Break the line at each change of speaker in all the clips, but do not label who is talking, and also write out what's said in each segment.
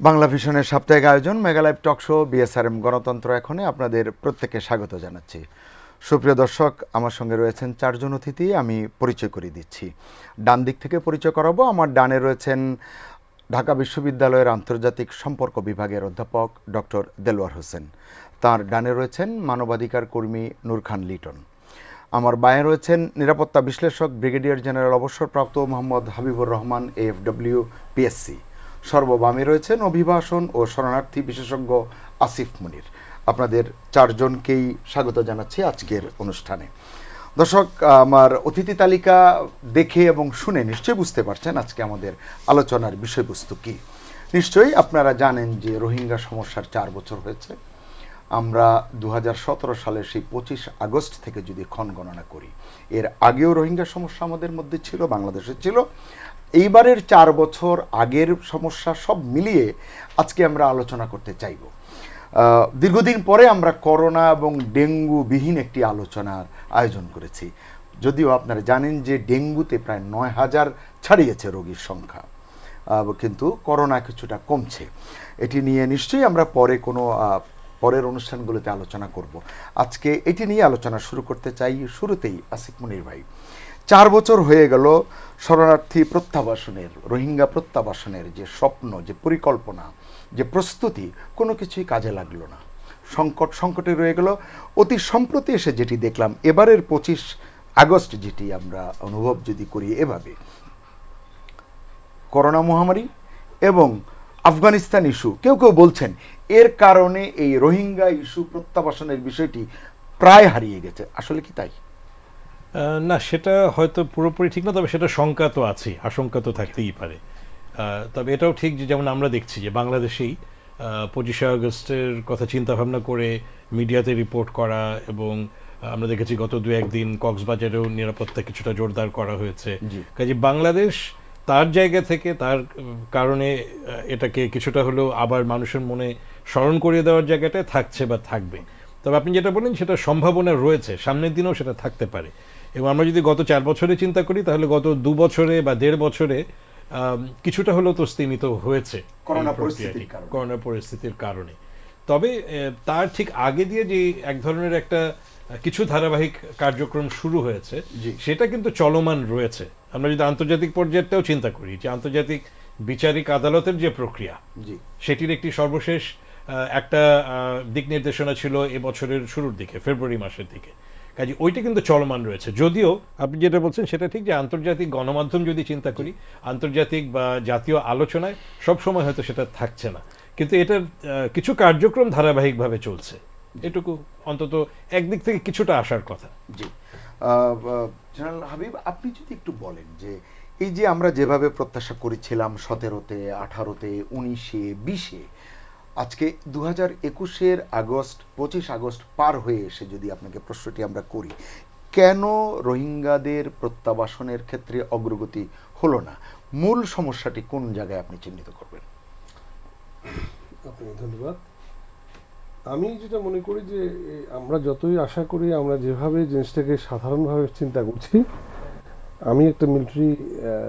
বাংলা ভিশনের সাপ্তাহিক আয়োজন মেগালাইভ talk show BSRM গণতন্ত্র এখনে আপনাদের প্রত্যেককে স্বাগত জানাচ্ছি। সুপ্রিয় দর্শক, আমার সঙ্গে রয়েছেন চারজন অতিথি, আমি পরিচয় করিয়ে দিচ্ছি। ডান দিক থেকে পরিচয় করাবো। আমার ডানে রয়েছেন ঢাকা বিশ্ববিদ্যালয়ের আন্তর্জাতিক সম্পর্ক বিভাগের অধ্যাপক ডক্টর দেলোয়ার হোসেন। তার ডানে রয়েছেন মানবাধিকার কর্মী নূর খান লিটন। আমার বায়ে রয়েছেন নিরাপত্তা বিশ্লেষক ব্রিগেডিয়ার জেনারেল অবসরপ্রাপ্ত মোহাম্মদ হাবিবুর রহমান এএফডব্লিউ পিএসসি। সর্ববামে রয়েছেন অভিবাসন ও শরণার্থী বিশেষজ্ঞ আসিফ মুনির। আপনাদের চারজনকেই স্বাগত জানাচ্ছি আজকের অনুষ্ঠানে। দর্শক, আমার অতিথি তালিকা দেখে এবং শুনে নিশ্চয়ই বুঝতে পারছেন আজকে আমাদের আলোচনার বিষয়বস্তু কী। নিশ্চয়ই আপনারা জানেন যে রোহিঙ্গা সমস্যার 4 বছর হয়েছে। আমরা 2017 সালের সেই 25 আগস্ট থেকে যদি ক্ষণ গণনা করি, এর আগেও রোহিঙ্গা সমস্যা আমাদের মধ্যে ছিল, বাংলাদেশে ছিল। এইবারের 4 বছর আগের সমস্যা সব মিলিয়ে আজকে আমরা আলোচনা করতে চাইব। দীর্ঘদিন পরে আমরা করোনা এবং ডেঙ্গু বিহীন একটি আলোচনার আয়োজন করেছি। যদিও আপনারা জানেন যে ডেঙ্গুতে প্রায় 9,000 ছাড়িয়েছে রোগীর সংখ্যা, কিন্তু করোনা কিছুটা কমছে। এটি নিয়ে নিশ্চয়ই আমরা পরের অনুষ্ঠানগুলোতে আলোচনা করব। আজকে এটি নিয়ে আলোচনা শুরু করতে চাই। শুরুতেই আসিফ মুনির ভাই, 4 বছর হয়ে গেল শরণার্থী প্রত্যাবাসনের, রোহিঙ্গা প্রত্যাবাসনের যে স্বপ্ন, যে পরিকল্পনা, যে প্রস্তুতি, কোনো কিছুই কাজে লাগলো না। সংকটে রয়ে গেল। অতি সম্প্রতি এসে যেটি দেখলাম, এবারের 25 আগস্ট যেটি আমরা অনুভব যদি করি এভাবে, করোনা মহামারী এবং আফগানিস্তান ইস্যু, কেউ কেউ বলছেন এর কারণে এই রোহিঙ্গা ইস্যু প্রত্যাবাসনের বিষয়টি প্রায় হারিয়ে গেছে। আসলে কি তাই?
না, সেটা হয়তো পুরোপুরি ঠিক না, তবে সেটা শঙ্কা তো আছে, আশঙ্কা তো থাকতেই পারে। তবে এটাও ঠিক যে যেমন আমরা দেখছি যে বাংলাদেশেই 25 আগস্টের কথা চিন্তা ভাবনা করে মিডিয়াতে রিপোর্ট করা, এবং আমরা দেখেছি গত 2-1 দিন কক্সবাজারেও নিরাপত্তা কিছুটা জোরদার করা হয়েছে। কাজে বাংলাদেশ তার জায়গা থেকে, তার কারণে এটাকে কিছুটা হলেও আবার মানুষের মনে স্মরণ করিয়ে দেওয়ার জায়গাটায় থাকছে বা থাকবে। তবে আপনি যেটা বলেন সেটা সম্ভাবনা রয়েছে, সামনের দিনেও সেটা থাকতে পারে। এবং আমরা যদি গত 4 বছরে চিন্তা করি, তাহলে গত 2 বছরে বা 1.5 বছরে কিছুটা হলেও তো স্তীমিত হয়েছে করোনা পরিস্থিতির কারণে। তবে তার ঠিক আগে দিয়ে যে এক ধরনের একটা কিছু ধারাবাহিক কার্যক্রম শুরু হয়েছে, সেটা কিন্তু চলমান রয়েছে। আমরা যদি আন্তর্জাতিক পর্যায়েও চিন্তা করি, যে আন্তর্জাতিক বিচারিক আদালতের যে প্রক্রিয়া, সেটির একটি সর্বশেষ একটা দিক নির্দেশনা ছিল এবছরের শুরুর দিকে, ফেব্রুয়ারি মাসের দিকে। কাজে ওইটা কিন্তু চলমান রয়েছে। যদিও আপনি যেটা বলছেন সেটা ঠিক যে আন্তর্জাতিক গণমাধ্যম যদি চিন্তা করি, আন্তর্জাতিক বা জাতীয় আলোচনায় সবসময় হয়তো সেটা থাকছে না, কিন্তু এটার কিছু কার্যক্রম ধারাবাহিকভাবে চলছে। এটুকু অন্তত একদিক থেকে কিছুটা আসার কথা।
জি, জেনারেল হাবিব, আপনি যদি একটু বলেন যে এই যে আমরা যেভাবে প্রত্যাশা করেছিলাম 17-তে, 18-তে, 19-এ, 20-এ, আজকে 2021-এর আগস্ট, 25 আগস্ট পার হয়ে এসে যদি আপনাকে প্রশ্নটি আমরা করি, কেন রোহিঙ্গাদের প্রত্যাবাসনের ক্ষেত্রে অগ্রগতি হলো না? মূল সমস্যাটি কোন জায়গায় আপনি চিহ্নিত করবেন?
আপনাকে ধন্যবাদ। আমি যেটা মনে করি যে আমরা যতই আশা করি, আমরা যেভাবে জিনিসটাকে সাধারণভাবে চিন্তা করছি, আমি একটা মিলিটারি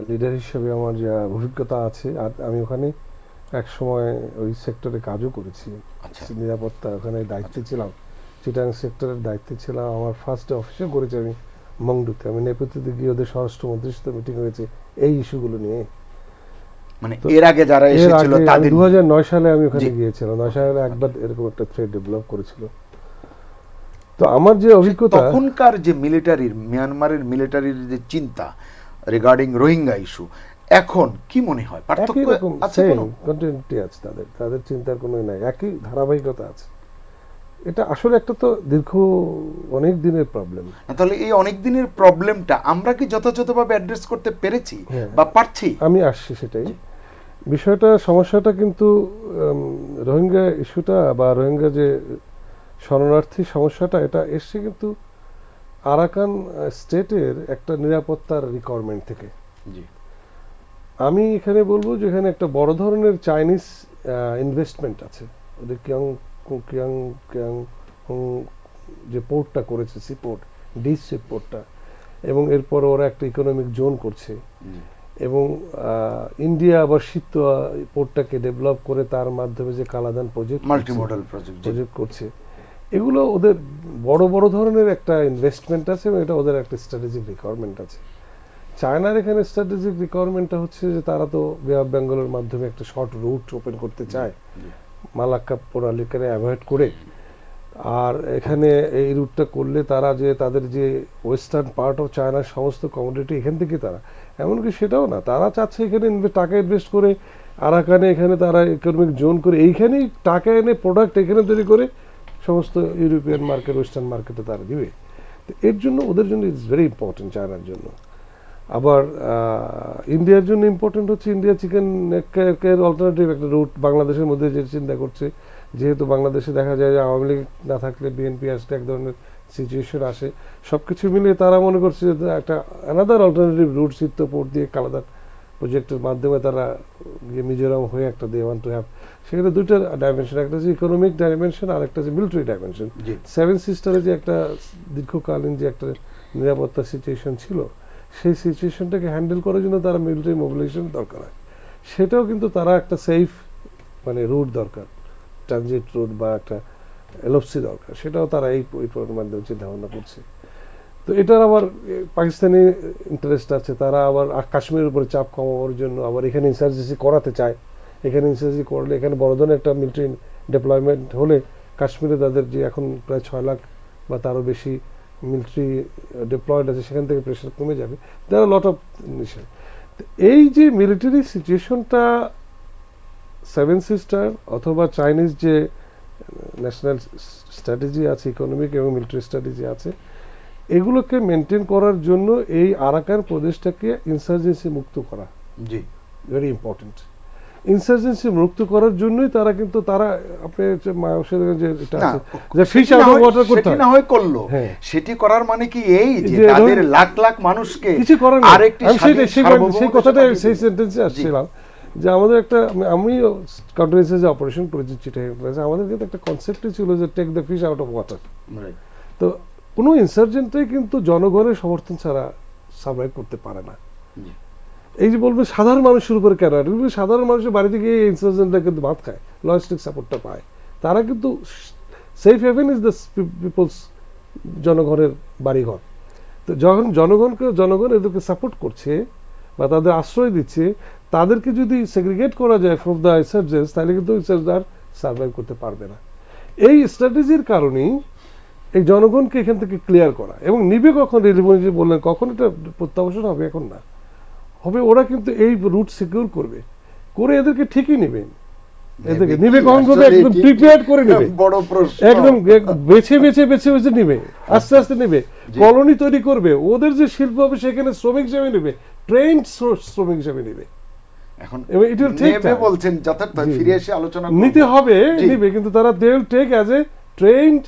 লিডার হিসেবে আমার যা অভিজ্ঞতা আছে, আর আমি ওখানে এক সময় ওই সেক্টরে কাজও করেছি। নিরাপত্তা ওখানে দায়িত্বে ছিলাম, চিটাং সেক্টরের দায়িত্বে ছিলাম। আমার ফার্স্ট অফিসে করেছি আমি মংডুতে। আমি নেপথ্যতে গিয়ে ওদের স্বরাষ্ট্রমন্ত্রীর সাথে মিটিং হয়েছে এই ইস্যুগুলো নিয়ে।
মানে এর আগে যারা এসেছিল তাদের
2009 সালে আমি ওখানে গিয়েছিলাম। 9 সালে একবার এরকম একটা থ্রেড ডেভেলপ করেছিল। তো আমার যে অভিজ্ঞতা,
তখনকার যে মিলিটারির, মিয়ানমারের মিলিটারির যে চিন্তা রিগার্ডিং রোহিঙ্গা ইস্যু, এখন কি মনে হয় পার্থক্য আছে? কোনো
কন্টিনিউটি আছে তাদের চিন্তার কোনো নাই, একই ধারাবাহিকতা আছে। এটা আসলে একটা তো দীর্ঘ অনেক দিনের প্রবলেম।
তাহলে এই অনেক দিনের প্রবলেমটা আমরা কি যথাযথভাবে অ্যাড্রেস করতে পেরেছি বা পারছি?
আমি আসছি সেটাই বিষয়টা। সমস্যাটা কিন্তু রোহিঙ্গা ইস্যুটা বা রোহিঙ্গা যে শরণার্থী সমস্যাটা, এটা এসছে কিন্তু আরাকান স্টেটের একটা নিরাপত্তার রিকোয়ারমেন্ট থেকে। আমি এখানে বলবো যে এখানে একটা বড় ধরনের চাইনিজ ইনভেস্টমেন্ট আছে। ওদের কিয়াং যে পোর্টটা করেছে, সি পোর্ট, ডিপ সি পোর্টটা, এবং এরপর ওরা একটা ইকোনমিক জোন করছে। এবং ইন্ডিয়া আবার শীত পোর্টটাকে ডেভেলপ করে তার মাধ্যমে যে Kaladan project
multi model project.
করছে, এগুলো ওদের বড় বড় ধরনের একটা ইনভেস্টমেন্ট আছে এবং এটা ওদের একটা স্ট্র্যাটেজিক রিকোয়ারমেন্ট আছে। চায়নার এখানে স্ট্র্যাটেজিক রিকোয়ারমেন্টটা হচ্ছে যে তারা তো বে অফ বেঙ্গলের মাধ্যমে একটা শর্ট রুট ওপেন করতে চায়, মালাক্কা পোরালিকারে অ্যাভয়েড করে। আর এখানে এই রুটটা করলে তারা যে তাদের যে ওয়েস্টার্ন পার্ট অফ চায়নার সমস্ত কমোডিটি এখান থেকে তারা, এমনকি সেটাও না, তারা চাচ্ছে এখানে টাকা ইনভেস্ট করে আরাকানে এখানে তারা ইকোনমিক জোন করে এইখানেই টাকা এনে প্রোডাক্ট এখানে তৈরি করে সমস্ত ইউরোপিয়ান মার্কেট ওয়েস্টার্ন মার্কেটে তারা দিবে। তো এর জন্য ওদের জন্য ইটস ভেরি ইম্পর্টেন্ট চায়নার জন্য। আবার ইন্ডিয়ার জন্য ইম্পর্টেন্ট হচ্ছে ইন্ডিয়া চিকেন এর অল্টারনেটিভ একটা রুট বাংলাদেশের মধ্যে যে চিন্তা করছে, যেহেতু বাংলাদেশে দেখা যায় যে আওয়ামী লীগ না থাকলে বিএনপি আসলে এক ধরনের সিচুয়েশন আসে, সব কিছু মিলিয়ে তারা মনে করছে যে একটা অ্যানাদার অল্টারনেটিভ রুট চিত্তপোর্ট দিয়ে কালাদান প্রজেক্টের মাধ্যমে তারা মিজোরাম হয়ে একটা দে ওয়ান্ট টু হ্যাভ, সেখানে দুইটা ডাইমেনশন, একটা হচ্ছে ইকোনমিক ডাইমেনশন আর একটা হচ্ছে মিলিটারি ডাইমেনশন। সেভেন সিস্টারে যে একটা দীর্ঘকালীন যে একটা নিরাপত্তা সিচুয়েশন ছিল, সেই সিচুয়েশনটাকে হ্যান্ডেল করার জন্য তারা মিলিটারি মোবিলাইজেশন দরকার হয়, সেটাও কিন্তু তারা একটা সেফ মানে রুট দরকার, ট্রানজিট রুট বা একটা এলওসি দরকার, সেটাও তারা এই মাধ্যমে চিন্তা ভাবনা করছে। তো এটার আবার পাকিস্তানি ইন্টারেস্ট আছে, তারা আবার কাশ্মীরের উপরে চাপ কমানোর জন্য আবার এখানে ইনসার্জেন্সি করাতে চায়। এখানে ইনসার্জেন্সি করলে এখানে বড় ধরনের একটা মিলিটারি ডেপ্লয়মেন্ট হলে কাশ্মীরে তাদের যে এখন প্রায় 6 লাখ বা তারও বেশি মিলিটারি ডিপ্লয়েড আছে, সেখান থেকে প্রেশার কমে যাবে। দেয়ার আর লট অফ বিষয়। এই যে মিলিটারি সিচুয়েশনটা সেভেন সিস্টার অথবা চাইনিজ যে ন্যাশনাল স্ট্র্যাটেজি আছে, ইকোনমিক এবং মিলিটারি স্ট্র্যাটেজি আছে, এগুলোকে মেনটেন করার জন্য এই আরাকান প্রদেশটাকে ইনসার্জেন্সি মুক্ত করা
জি
ভেরি ইম্পর্টেন্ট। ইনসার্জেন্সি মুক্ত করার জন্যই তারা কিন্তু তারা আপনি যে এটা আছে যে ফিশ আউট অফ ওয়াটার করতে
সেটি না হয় করলো,
হ্যাঁ।
সেটি করার মানে কি এই যে
যে
তাদের লাখ লাখ মানুষকে
কিছু করার নেই।
আরেকটি
আমি সেই কথাটা
সার্বভৌম
সেই সেন্টেন্সে আসছিলাম যে আমাদের একটা আমি কাউন্টার যে অপারেশন করেছি চিটাগাং, আমাদের কিন্তু একটা কনসেপ্টই ছিল যে take the fish out of water. তো কোনো ইনসার্জেন্টই কিন্তু জনগণের সমর্থন ছাড়া সার্ভাইভ করতে পারে না। এই যে বলবে সাধারণ মানুষের উপরে কেন, সাধারণ মানুষের বাড়িতে গিয়ে ইনসার্জেন্টরা কিন্তু ভাত খায়, লজিস্টিক সাপোর্টটা পায়, তারা কিন্তু safe haven is the people's, জনগণের বাড়িঘর। তো যখন জনগণ এদেরকে সাপোর্ট করছে বা তাদের আশ্রয় দিচ্ছে, তাদেরকে যদি সেগ্রিগেট করা যায় ফ্রম দ্য ইনসার্জেন্টস, তাহলে কিন্তু ইনসার্জেন্ট সার্ভাইভ করতে পারবে না। এই স্ট্র্যাটেজির কারণেই এই জনগণকে এখান থেকে ক্লিয়ার করা, এবং নিবে কখন রিলিভেন্সি বললেন, কখন এটা প্রত্যাবাসন হবে, এখন না হবে, ওরা কিন্তু এই রুট সিকিউর করবে, করে এদেরকে ঠিকই নেবেন, এদেরকে নিবে কখন করবে, একদম প্রিপেয়ার্ড করে নেবে,
বড় প্রশ্ন,
একদম বেছে নেবে, আস্তে আস্তে নেবে, কলোনি তৈরি করবে, ওদের যে শিল্প হবে সেখানে শ্রমিক হিসেবে নেবে, ট্রেন্ড শ্রমিক হিসেবে নেবে।
এখন
এবং it will take
নেবে
time.
বলছেন, যথার্থ ফিরে এসে আলোচনা করব।
নিতে হবে,
জি।
নিবে, কিন্তু তারা they will take as a trend,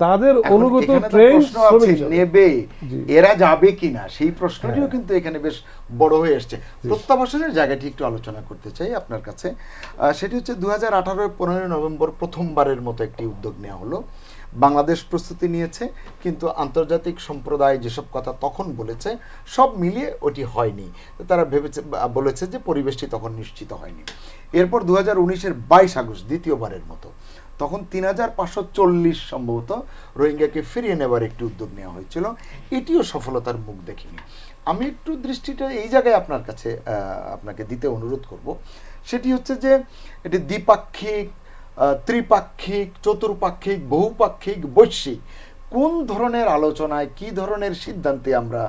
তাদের
এখন
অনুগত
এখানে তো
ট্রেন্ড
প্রশ্ন আছে, নেবে,
জি।
এরা যাবে কিনা, সেই প্রশ্নটিও
হ্যাঁ।
কিন্তু এখানে বেশ বড় হয়ে এসছে। প্রত্যাবাসনের জায়গাটি একটু আলোচনা করতে চাই আপনার কাছে। সেটি হচ্ছে 2018 15 নভেম্বর প্রথমবারের মতো একটি উদ্যোগ নেওয়া হলো। বাংলাদেশ প্রস্তুতি নিয়েছে, কিন্তু আন্তর্জাতিক সম্প্রদায় যেসব কথা তখন বলেছে সব মিলিয়ে ওটি হয়নি। তারা বলেছে যে পরিবেশটি তখন নিশ্চিত হয়নি। এরপর 2019-এর 22 আগস্ট দ্বিতীয়বারের মতো, তখন 3540 সম্ভবত রোহিঙ্গাকে ফিরিয়ে নেবার একটি উদ্যোগ নেওয়া হয়েছিল। এটিও সফলতার মুখ দেখেনি। আমি একটু দৃষ্টিটা এই জায়গায় আপনার কাছে আপনাকে দিতে অনুরোধ করব। সেটি হচ্ছে যে এটি দ্বিপাক্ষিক, ত্রিপাক্ষিক, চতুর্পাক্ষিক, বহুপাক্ষিক, বৈশ্বিক কোন ধরনের আলোচনায় কি ধরনের সিদ্ধান্তে আমরা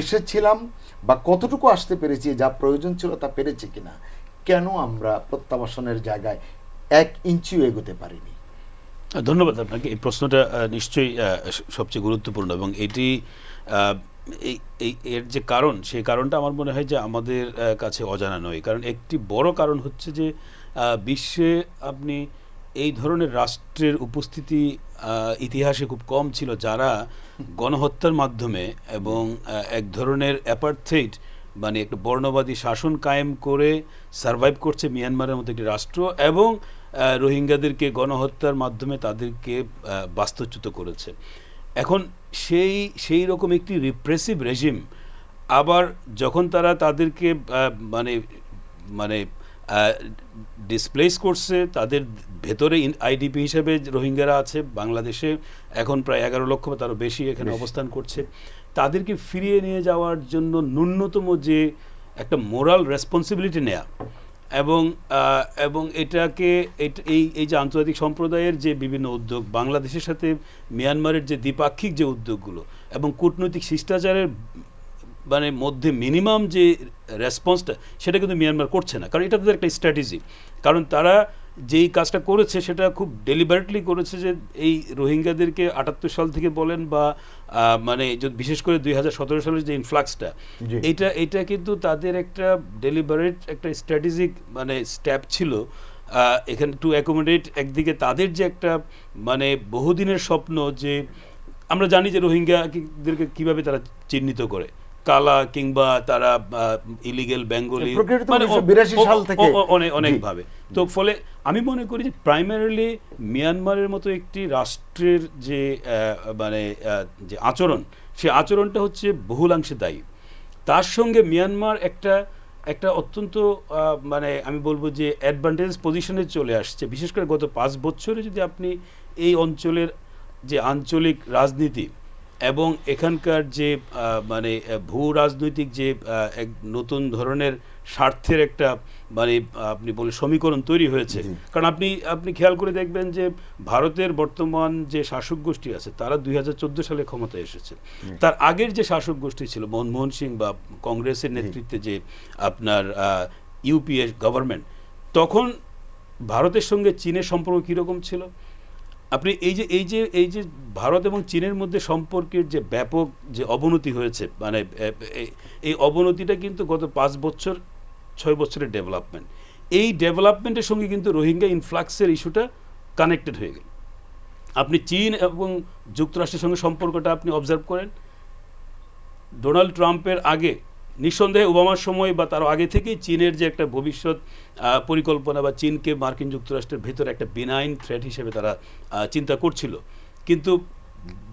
এসেছিলাম বা কতটুকু আসতে পেরেছি, যা প্রয়োজন ছিল তা পেরেছি কিনা, কেন আমরা প্রত্যাবাসনের জায়গায় 1 ইঞ্চিও এগোতে পারিনি?
ধন্যবাদ আপনাকে। এই প্রশ্নটা নিশ্চয়ই সবচেয়ে গুরুত্বপূর্ণ, এবং এটি এর যে কারণ, সেই কারণটা আমার মনে হয় যে আমাদের কাছে অজানা নয়। কারণ একটি বড় কারণ হচ্ছে যে বিশ্বে আপনি এই ধরনের রাষ্ট্রের উপস্থিতি ইতিহাসে খুব কম ছিল, যারা গণহত্যার মাধ্যমে এবং এক ধরনের অ্যাপার্থাইড মানে একটা বর্ণবাদী শাসন কায়েম করে সারভাইভ করছে মিয়ানমারের মতো একটি রাষ্ট্র, এবং রোহিঙ্গাদেরকে গণহত্যার মাধ্যমে তাদেরকে বাস্তুচ্যুত করেছে। এখন সেই রকম একটি রিপ্রেসিভ রেজিম আবার যখন তারা তাদেরকে মানে মানে ডিসপ্লেস করছে, তাদের ভেতরে আইডিপি হিসেবে রোহিঙ্গারা আছে বাংলাদেশে, এখন প্রায় 11 লক্ষ বা তারও বেশি এখানে অবস্থান করছে, তাদেরকে ফিরিয়ে নিয়ে যাওয়ার জন্য ন্যূনতম যে একটা মোরাল রেসপন্সিবিলিটি নেয়া, এবং এটাকে এই যে আন্তর্জাতিক সম্প্রদায়ের যে বিভিন্ন উদ্যোগ, বাংলাদেশের সাথে মিয়ানমারের যে দ্বিপাক্ষিক যে উদ্যোগগুলো এবং কূটনৈতিক শিষ্টাচারের মানে মধ্যে মিনিমাম যে রেসপন্সটা, সেটা কিন্তু মিয়ানমার করছে না। কারণ এটা তাদের একটা স্ট্র্যাটেজি, কারণ তারা যেই কাজটা করেছে সেটা খুব ডেলিবারেটলি করেছে, যে এই রোহিঙ্গাদেরকে 78 সাল থেকে বলেন বা মানে বিশেষ করে 2017 সালের যে ইনফ্লাক্সটা, এটা কিন্তু তাদের একটা ডেলিবারেট একটা স্ট্র্যাটেজিক মানে স্টেপ ছিল এখানে টু অ্যাকোমোডেট একদিকে তাদের যে একটা মানে বহুদিনের স্বপ্ন, যে আমরা জানি যে রোহিঙ্গাদেরকে কিভাবে তারা চিহ্নিত করে, কালা কিংবা তারা ইলিগেল বেঙ্গলি, মানে
82 সাল থেকে
অনেকভাবে। তো ফলে আমি মনে করি যে প্রাইমারিলি মিয়ানমারের মতো একটি রাষ্ট্রের যে মানে যে আচরণ, সেই আচরণটা হচ্ছে বহুলাংশে দায়ী। তার সঙ্গে মিয়ানমার একটা অত্যন্ত মানে আমি বলবো যে অ্যাডভান্টেজ পজিশনে চলে আসছে, বিশেষ করে গত 5 বছরে যদি আপনি এই অঞ্চলের যে আঞ্চলিক রাজনীতি এবং এখানকার যে মানে ভূ রাজনৈতিক যে এক নতুন ধরনের স্বার্থের একটা মানে আপনি বলে সমীকরণ তৈরি হয়েছে। কারণ আপনি খেয়াল করে দেখবেন যে ভারতের বর্তমান যে শাসক গোষ্ঠী আছে, তারা 2014 সালে ক্ষমতায় এসেছে। তার আগের যে শাসক গোষ্ঠী ছিল মনমোহন সিং বা কংগ্রেসের নেতৃত্বে যে আপনার ইউপিএ গভর্নমেন্ট, তখন ভারতের সঙ্গে চীনের সম্পর্ক কীরকম ছিল? আপনি এই যে ভারত এবং চীনের মধ্যে সম্পর্কের যে ব্যাপক যে অবনতি হয়েছে, মানে এই অবনতিটা কিন্তু গত 5-6 বছরের ডেভেলপমেন্ট। এই ডেভেলপমেন্টের সঙ্গে কিন্তু রোহিঙ্গা ইনফ্লাক্সের ইস্যুটা কানেক্টেড হয়ে গেল। আপনি চীন এবং যুক্তরাষ্ট্রের সঙ্গে সম্পর্কটা আপনি অবজার্ভ করেন, ডোনাল্ড ট্রাম্পের আগে নিঃসন্দেহে ওবামার সময় বা তার আগে থেকেই চীনের যে একটা ভবিষ্যৎ পরিকল্পনা বা চীনকে মার্কিন যুক্তরাষ্ট্রের ভেতরে একটা বিনাইন থ্রেট হিসেবে তারা চিন্তা করছিল। কিন্তু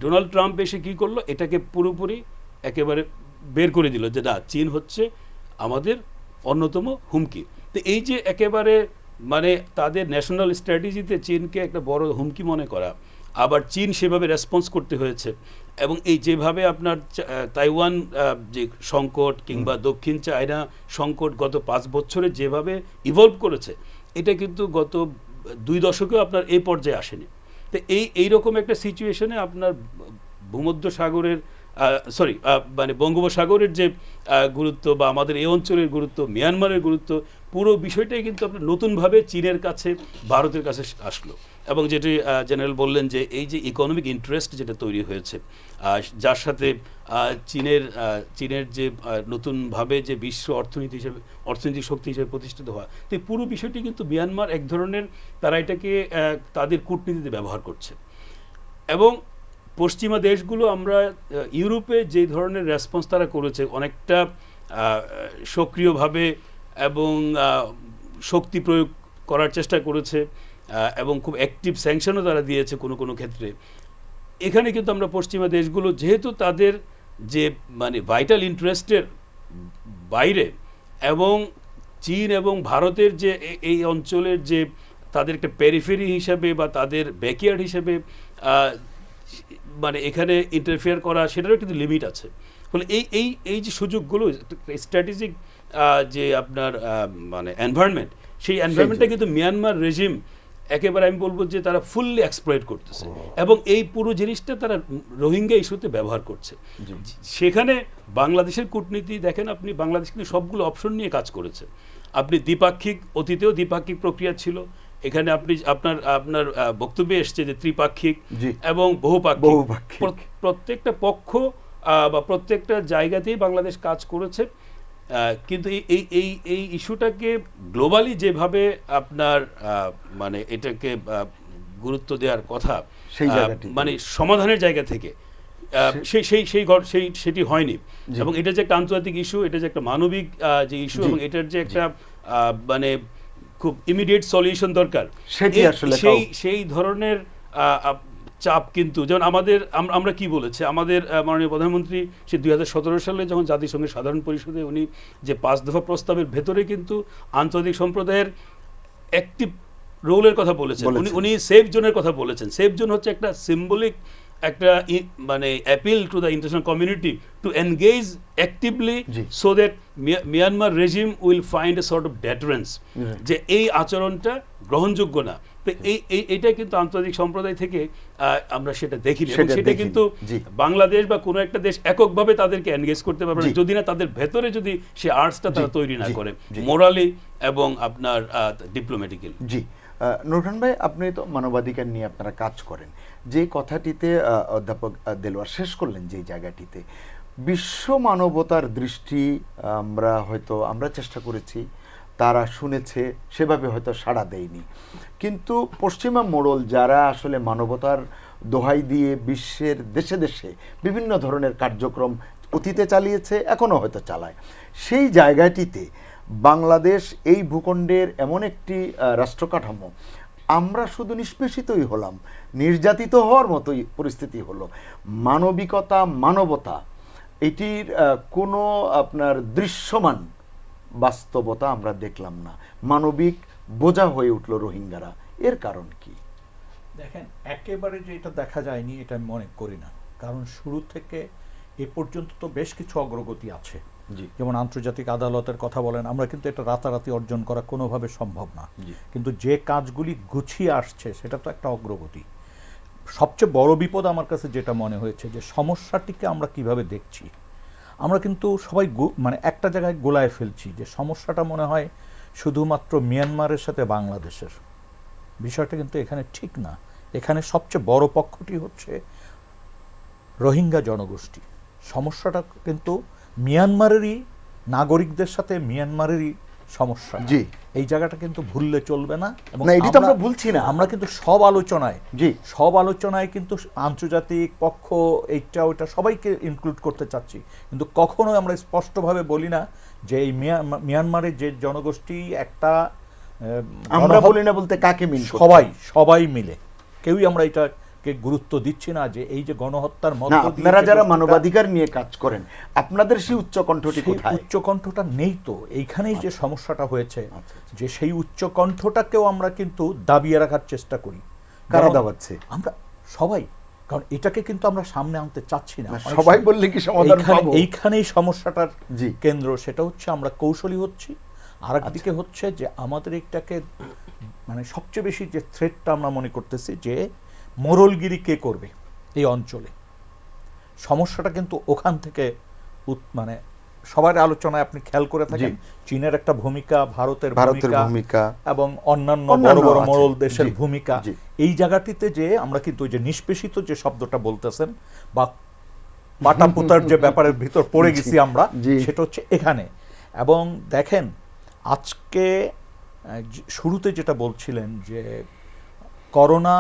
ডোনাল্ড ট্রাম্প এসে কী করলো, এটাকে পুরোপুরি একেবারে বের করে দিল যে না, চীন হচ্ছে আমাদের অন্যতম হুমকি। তো এই যে একেবারে মানে তাদের ন্যাশনাল স্ট্র্যাটেজিতে চীনকে একটা বড় হুমকি মনে করা, আবার চীন সেভাবে রেসপন্স করতে হয়েছে, এবং এই যেভাবে আপনার তাইওয়ান যে সংকট কিংবা দক্ষিণ চায়না সংকট গত 5 বছরে যেভাবে ইভলভ করেছে, এটা কিন্তু গত 2 দশকেও আপনার এই পর্যায়ে আসেনি। তো এই রকম একটা সিচুয়েশনে আপনার ভূমধ্য সাগরের মানে বঙ্গোপসাগরের যে গুরুত্ব বা আমাদের এই অঞ্চলের গুরুত্ব, মিয়ানমারের গুরুত্ব, পুরো বিষয়টাই কিন্তু আপনার নতুনভাবে চীনের কাছে, ভারতের কাছে আসলো। এবং যেটি জেনারেল বললেন যে এই যে ইকোনমিক ইন্টারেস্ট যেটা তৈরি হয়েছে, যার সাথে চীনের যে নতুনভাবে যে বিশ্ব অর্থনৈতিক শক্তি হিসেবে প্রতিষ্ঠিত হওয়া, তো এই পুরো বিষয়টি কিন্তু মিয়ানমার এক ধরনের তারা এটাকে তাদের কূটনীতিতে ব্যবহার করছে। এবং পশ্চিমা দেশগুলো, আমরা ইউরোপে যে ধরনের রেসপন্স তারা করেছে, অনেকটা সক্রিয়ভাবে এবং শক্তি প্রয়োগ করার চেষ্টা করেছে, এবং খুব অ্যাক্টিভ স্যাংশনও তারা দিয়েছে কোনো ক্ষেত্রে। এখানে কিন্তু আমরা পশ্চিমা দেশগুলো যেহেতু তাদের যে মানে ভাইটাল ইন্টারেস্টের বাইরে, এবং চীন এবং ভারতের যে এই অঞ্চলের যে তাদের একটা পেরিফেরি হিসাবে বা তাদের ব্যাকইয়ার্ড হিসাবে মানে এখানে ইন্টারফেয়ার করা, সেটারও কিন্তু লিমিট আছে। ফলে এই যে সুযোগগুলো, স্ট্র্যাটেজিক যে আপনার মানে এনভায়রনমেন্ট, সেই এনভায়রনমেন্টটা কিন্তু মিয়ানমার রেজিম একেবারে আমি বলবো যে তারা ফুললি এক্সপ্লয়েট করতেছে, এবং এই পুরো জিনিসটা তারা রোহিঙ্গা ইস্যুতে ব্যবহার করছে। সেখানে বাংলাদেশের কূটনীতি দেখেন আপনি, বাংলাদেশ কিন্তু সবগুলো অপশন নিয়ে কাজ করেছে। আপনি দ্বিপাক্ষিক, অতীতেও দ্বিপাক্ষিক প্রক্রিয়া ছিল, এখানে আপনি আপনার বক্তব্যে এসছে যে ত্রিপাক্ষিক এবং বহুপাক্ষিক, প্রত্যেকটা পক্ষ বা প্রত্যেকটা জায়গাতেই বাংলাদেশ কাজ করেছে। কিন্তু এই ইস্যুটাকে গ্লোবালি যেভাবে আপনার মানে এটাকে গুরুত্ব দেওয়ার কথা, মানে সমাধানের জায়গা থেকে সেটি হয়নি। এবং এটা যে একটা আন্তর্জাতিক ইস্যু, এটা যে একটা মানবিক যে ইস্যু, এবং এটার যে একটা মানে খুব ইমিডিয়েট সলিউশন দরকার, সেই ধরনের চাপ কিন্তু, যেমন আমাদের আমরা কি বলেছি, আমাদের মাননীয় প্রধানমন্ত্রী সে 2017 সালে যখন জাতিসংঘের সাধারণ পরিষদে উনি যে 5 দফা প্রস্তাবের ভেতরে কিন্তু আন্তর্জাতিক সম্প্রদায়ের অ্যাক্টিভ রোলের কথা বলেছেন। উনি সেফ জোনের কথা বলেছেন। সেফ জোন হচ্ছে একটা সিম্বলিক একটা মানে appeal to the international community two engage actively so that Myanmar regime will find a sort of deterrence, যে এই আচরণটা গ্রহণযোগ্য না। তো এইটা কিন্তু আন্তর্জাতিক সম্প্রদায় থেকে আমরা সেটা দেখিনি, এবং সেটা কিন্তু বাংলাদেশ বা কোনো একটা দেশ এককভাবে তাদেরকে এনগেজ করতে পারবে না যদি না তাদের ভেতরে যদি সে আর্টসটা তারা তৈরি না করে মোরালি এবং আপনার ডিপ্লোম্যাটিক্যালি।
জি, নুরখান ভাই, আপনি তো মানবাধিকার নিয়ে আপনারা কাজ করেন, যে কথাটিতে অধ্যাপক দেলোয়ার শেষ করলেন, যে জায়গাটিতে বিশ্ব মানবতার দৃষ্টি আমরা চেষ্টা করেছি, তারা শুনেছে, সেভাবে হয়তো সাড়া দেয়নি, কিন্তু পশ্চিমা মোড়ল যারা আসলে মানবতার দোহাই দিয়ে বিশ্বের দেশে দেশে বিভিন্ন ধরনের কার্যক্রম অতীতে চালিয়েছে, এখনও হয়তো চালায়, সেই জায়গাটিতে বাংলাদেশ এই ভূখণ্ডের এমন একটি রাষ্ট্র কাঠামো, আমরা শুধু নিষ্পেষিতই হলাম, নির্যাতিত হওয়ার মতোই পরিস্থিতি হলো। মানবিকতা, মানবতা, এটির কোনো আপনার দৃশ্যমান বাস্তবতা আমরা দেখলাম না। মানবিক বোঝা হয়ে উঠল রোহিঙ্গারা, এর কারণ কি?
দেখেন, একেবারে যে এটা দেখা যায়নি এটা আমি মনে করি না, কারণ শুরু থেকে এ পর্যন্ত তো বেশ কিছু অগ্রগতি আছে। যেমন আন্তর্জাতিক আদালতের কথা বলেন, আমরা কিন্তু এটা রাতারাতি অর্জন করা কোনোভাবে সম্ভব না, কিন্তু যে কাজগুলি গুছিয়ে আসছে সেটা তো একটা অগ্রগতি। সবচেয়ে বড় বিপদ আমার কাছে যেটা মনে হয়েছে, যে সমস্যাটিকে আমরা কিভাবে দেখছি। আমরা কিন্তু সবাই মানে একটা জায়গায় গোলায় ফেলছি, যে সমস্যাটা মনে হয় শুধুমাত্র মিয়ানমারের সাথে বাংলাদেশের। বিষয়টা কিন্তু এখানে ঠিক না। এখানে সবচেয়ে বড় পক্ষটি হচ্ছে রোহিঙ্গা জনগোষ্ঠী। সমস্যাটা কিন্তু মিয়ানমারেরই নাগরিকদের সাথে মিয়ানমারেরই সমস্যা।
জি,
এই জায়গাটা কিন্তু ভুললে চলবে না। এবং
এটি তো আমরা ভুলছি না।
আমরা কিন্তু সব আলোচনায় কিন্তু আন্তর্জাতিক পক্ষ এইটা ওইটা সবাইকে ইনক্লুড করতে চাচ্ছি, কিন্তু কখনোই আমরা স্পষ্টভাবে বলি না যে এই মিয়ানমারের যে জনগোষ্ঠী একটা,
আমরা বলি না বলতে কাকে মিল,
সবাই মিলে, কেউই আমরা এটাকে গুরুত্ব দিচ্ছি না যে এই যে গণহত্যার মধ্যে
আপনারা যারা মানবাধিকার নিয়ে কাজ করেন, আপনাদের সেই উচ্চকণ্ঠটি কোথায়?
উচ্চকণ্ঠটা নেই তো। এইখানেই যে সমস্যাটা হয়েছে, যে সেই উচ্চকণ্ঠটাকেও আমরা কিন্তু দাবিয়ে রাখার চেষ্টা করি।
কারা দাবাচ্ছে?
আমরা সবাই, কারণ এটাকে কিন্তু আমরা সামনে আনতে চাচ্ছি না।
সবাই বললে কি সমাধান পাবো?
এইখানেই সমস্যাটার কেন্দ্র, সেটা হচ্ছে আমরা কৌশলী হচ্ছি। আর একদিকে হচ্ছে যে আমাদের এটাকে মানে সবচেয়ে বেশি যে থ্রেটটা আমরা মনে করতেছি, যে মোড়লগিরি কে করবে এই অঞ্চলে। সমস্যাটা কিন্তু ওখান থেকে মানে সবার আলোচনায় আপনি খেয়াল করে থাকেন, চীনের একটা ভূমিকা, ভারতের ভূমিকা এবং অন্যান্য বড় বড় মোড়ল দেশের ভূমিকা। এই জায়গাটিতে যে আমরা কিন্তু ওই যে নিষ্পেষিত যে শব্দটা বলতেছেন, বা পাটাপুতার যে ব্যাপারের ভিতর পড়ে গেছি আমরা, সেটা হচ্ছে এখানে। এবং দেখেন, আজকে শুরুতে যেটা বলছিলেন যে করোনা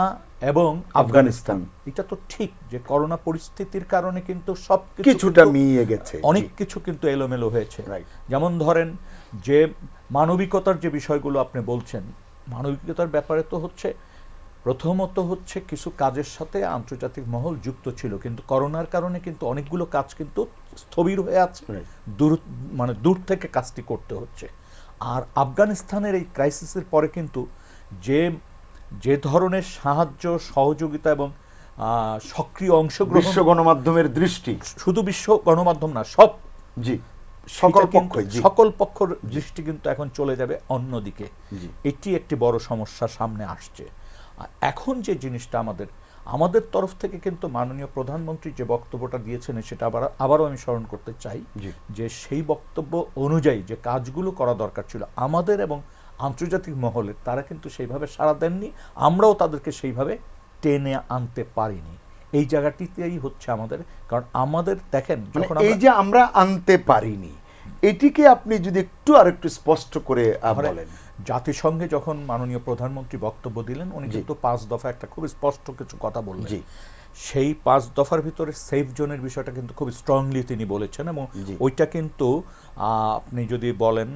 এবং আফগানিস্তান, এটা তো ঠিক যে করোনা পরিস্থিতির কারণে কিন্তু সব
কিছুটা মিয়ে গেছে,
অনেক কিছু কিন্তু এলোমেলো হয়েছে। যেমন ধরেন যে মানবিকতার যে বিষয়গুলো আপনি বলছেন, মানবিকতার ব্যাপারে তো হচ্ছে প্রথমত হচ্ছে কিছু কাজের সাথে আন্তর্জাতিক মহল যুক্ত ছিল, কিন্তু করোনার কারণে কিন্তু অনেকগুলো কাজ কিন্তু স্থবির হয়ে আছে, দূর থেকে কাজটি করতে হচ্ছে। আর আফগানিস্তানের এই ক্রাইসিসের পরে কিন্তু যে ধরনের সাহায্য, সহযোগিতা এবং সক্রিয় অংশগ্রহণ,
বিশ্ব গণমাধ্যমের দৃষ্টি,
শুধু বিশ্ব গণমাধ্যম না, সকল পক্ষের দৃষ্টি কিন্তু এখন চলে যাবে অন্যদিকে। এটি একটি বড় সমস্যা সামনে আসছে। এখন যে জিনিসটা আমাদের তরফ থেকে কিন্তু মাননীয় প্রধানমন্ত্রী যে বক্তব্যটা দিয়েছেন, সেটা আবারও আমি স্মরণ করতে চাই, যে সেই বক্তব্য অনুযায়ী যে কাজগুলো করা দরকার ছিল আমাদের এবং আন্তর্জাতিক মহলের, তারা কিন্তু সেইভাবে সাড়া দেননি, আমরাও তাদেরকে সেইভাবে টেনে আনতে পারিনি। এই জায়গাটিতেই হচ্ছে আমাদের, কারণ আমাদের দেখেন,
এই যে আমরা আনতে পারিনি, এটিকে আপনি যদি আরেকটু স্পষ্ট করে বলেন।
জাতিসংঘে যখন মাননীয় প্রধানমন্ত্রী বক্তব্য দিলেন, উনি কিন্তু 5 দফা একটা খুব স্পষ্ট কিছু কথা বললেন। সেই 5 দফার ভিতরে সেফ জোনের বিষয়টা কিন্তু খুব স্ট্রংলি তিনি বলেছেন, এবং ওইটা কিন্তু আপনি যদি বলেন,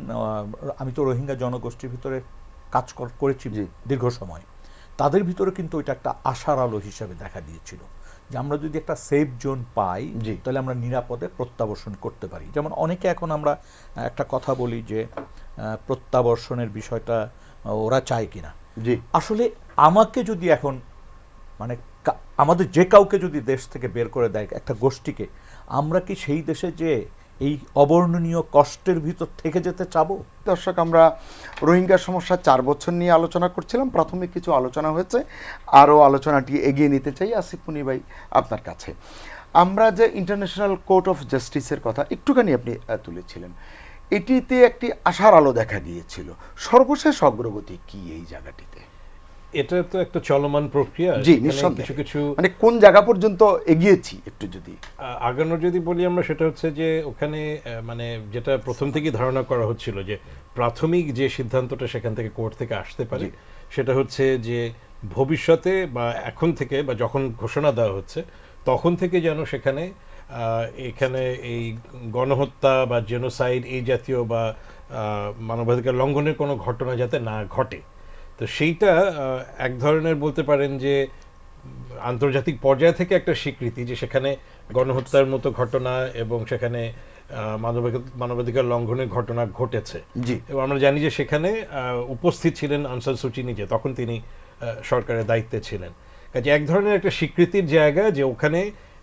আমি তো রোহিঙ্গা জনগোষ্ঠীর ভিতরে কাজ করেছি দীর্ঘ সময়, তাদের ভিতরে কিন্তু ওইটা একটা আশার আলো হিসাবে দেখা দিয়েছিল যে আমরা যদি একটা সেফ জোন পাই
জি।
তাহলে আমরা নিরাপদে প্রত্যাবর্ষণ করতে পারি। যেমন অনেকে এখন আমরা একটা কথা বলি যে প্রত্যাবর্ষণের বিষয়টা ওরা চায় কিনা।
জি
আসলে আমাকে যদি এখন মানে আমাদের যে কাউকে যদি দেশ থেকে বের করে দেয় একটা গোষ্ঠীকে, আমরা কি সেই দেশে যে এই অবর্ণনীয় কষ্টের ভিতর থেকে যেতে চাবো?
দর্শক, আমরা রোহিঙ্গা সমস্যা 4 বছর নিয়ে আলোচনা করছিলাম। প্রাথমিক কিছু আলোচনা হয়েছে, আরও আলোচনাটি এগিয়ে নিতে চাই। আসিফ মুনি ভাই, আপনার কাছে আমরা যে ইন্টারন্যাশনাল কোর্ট অফ জাস্টিসের কথা একটুখানি আপনি তুলেছিলেন, এটিতে একটি আশার আলো দেখা দিয়েছিল। সর্বশেষ অগ্রগতি কি এই জায়গাটিতে?
এটা তো একটা চলমান প্রক্রিয়া।
জি,
এখানে
নিঃসন্দেহে।
কিছু কিছু
মানে কোন জায়গা পর্যন্ত এগিয়েছি একটু যদি
আগানো যদি বলি আমরা, সেটা হচ্ছে যে ওখানে মানে যেটা প্রথম থেকেই ধারণা করা হচ্ছিল যে প্রাথমিক যে সিদ্ধান্তটা সেখান থেকে কোর্ট থেকে আসতে পারে,
জি।
সেটা হচ্ছে যে ভবিষ্যতে বা এখন থেকে বা যখন ঘোষণা দেওয়া হচ্ছে তখন থেকে যেন সেখানে এখানে এই গণহত্যা বা জেনোসাইড এই জাতীয় বা মানবাধিকার লঙ্ঘনের কোনো ঘটনা যাতে না ঘটে। তো সেইটা এক ধরনের বলতে পারেন যে আন্তর্জাতিক পর্যায় থেকে একটা স্বীকৃতি যে সেখানে গণহত্যার মতো ঘটনা এবং সেখানে মানবাধিকার লঙ্ঘনের ঘটনা ঘটেছে।
জি।
এবং আমরা জানি যে সেখানে উপস্থিত ছিলেন আং সান সু চি নিজে, তখন তিনি সরকারের দায়িত্বে ছিলেন। কাজে এক ধরনের একটা স্বীকৃতির জায়গা যে ওখানে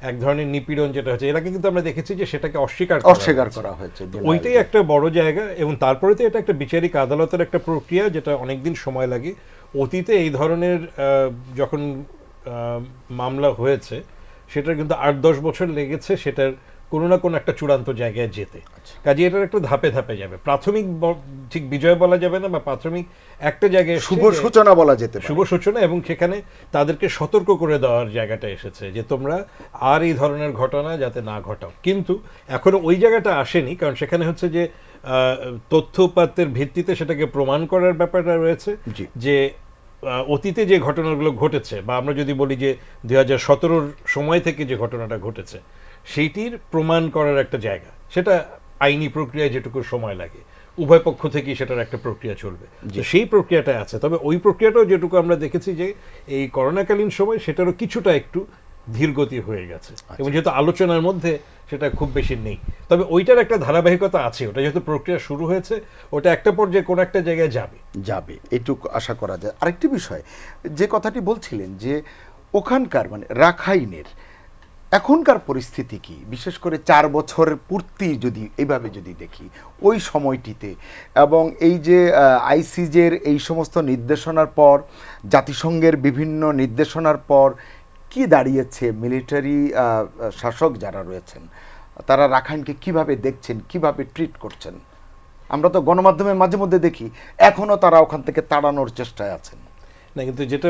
এক ধরনের নিপীড়ন যেটা হচ্ছে, এর আগে কিন্তু আমরা দেখেছি যে সেটাকে অস্বীকার
করা হয়েছে।
ওইটাই একটা বড় জায়গা। এবং তারপরে তো এটা একটা বিচারিক আদালতের একটা প্রক্রিয়া যেটা অনেকদিন সময় লাগে। অতীতে এই ধরনের যখন মামলা হয়েছে সেটার কিন্তু 8-10 বছর লেগেছে সেটার কোনো না কোনো একটা চূড়ান্ত জায়গায় যেতে। কাজে এটার একটা ধাপে ধাপে যাবে। প্রাথমিক ঠিক বিজয় বলা যাবে না, বা প্রাথমিক একটা জায়গায়
শুভ সূচনা বলা যেতে পারে।
শুভ সূচনা, এবং সেখানে তাদেরকে সতর্ক করে দেওয়ার জায়গাটা এসেছে যে তোমরা আর এই ধরনের ঘটনা যাতে না ঘটাও। কিন্তু এখনো ওই জায়গাটা আসেনি, কারণ সেখানে হচ্ছে যে তথ্য উপাত্তের ভিত্তিতে সেটাকে প্রমাণ করার ব্যাপারটা রয়েছে
জি।
যে অতীতে যে ঘটনাগুলো ঘটেছে, বা আমরা যদি বলি যে 2017 সময় থেকে যে ঘটনাটা ঘটেছে সেইটির প্রমাণ করার একটা জায়গা, সেটা আইনি প্রক্রিয়ায় যেটুকু সময় লাগে উভয় পক্ষ থেকেই সেটার একটা প্রক্রিয়া চলবে। তো সেই প্রক্রিয়াটা আছে। তবে ওই প্রক্রিয়াটাও যেটুকু আমরা দেখেছি যে এই করোনাকালীন সময় সেটারও কিছুটা একটু ধীরগতি হয়ে গেছে, এবং যেহেতু আলোচনার মধ্যে সেটা খুব বেশি নেই, তবে ওইটার একটা ধারাবাহিকতা আছে। ওটা যেহেতু প্রক্রিয়া শুরু হয়েছে, ওটা একটা পর্যায়ে কোনো একটা জায়গায় যাবে,
এটুকু আশা করা যায়। আরেকটি বিষয় যে কথাটি বলছিলেন যে ওখানকার মানে রাখাইনের এখনকার পরিস্থিতি কি, বিশেষ করে 4 বছরের পূর্তি যদি এইভাবে যদি দেখি ওই সময়টিতে, এবং এই যে আইসিজের এই সমস্ত নির্দেশনার পর, জাতিসংঘের বিভিন্ন নির্দেশনার পর কি দাঁড়িয়েছে, মিলিটারি শাসক যারা রয়েছেন তারা রাখাইনকে কিভাবে দেখছেন, কিভাবে ট্রিট করছেন? আমরা তো গণমাধ্যমে মাঝে মধ্যে দেখি এখনো তারা ওখান থেকে তাড়ানোর চেষ্টায় আছেন।
না, কিন্তু যেটা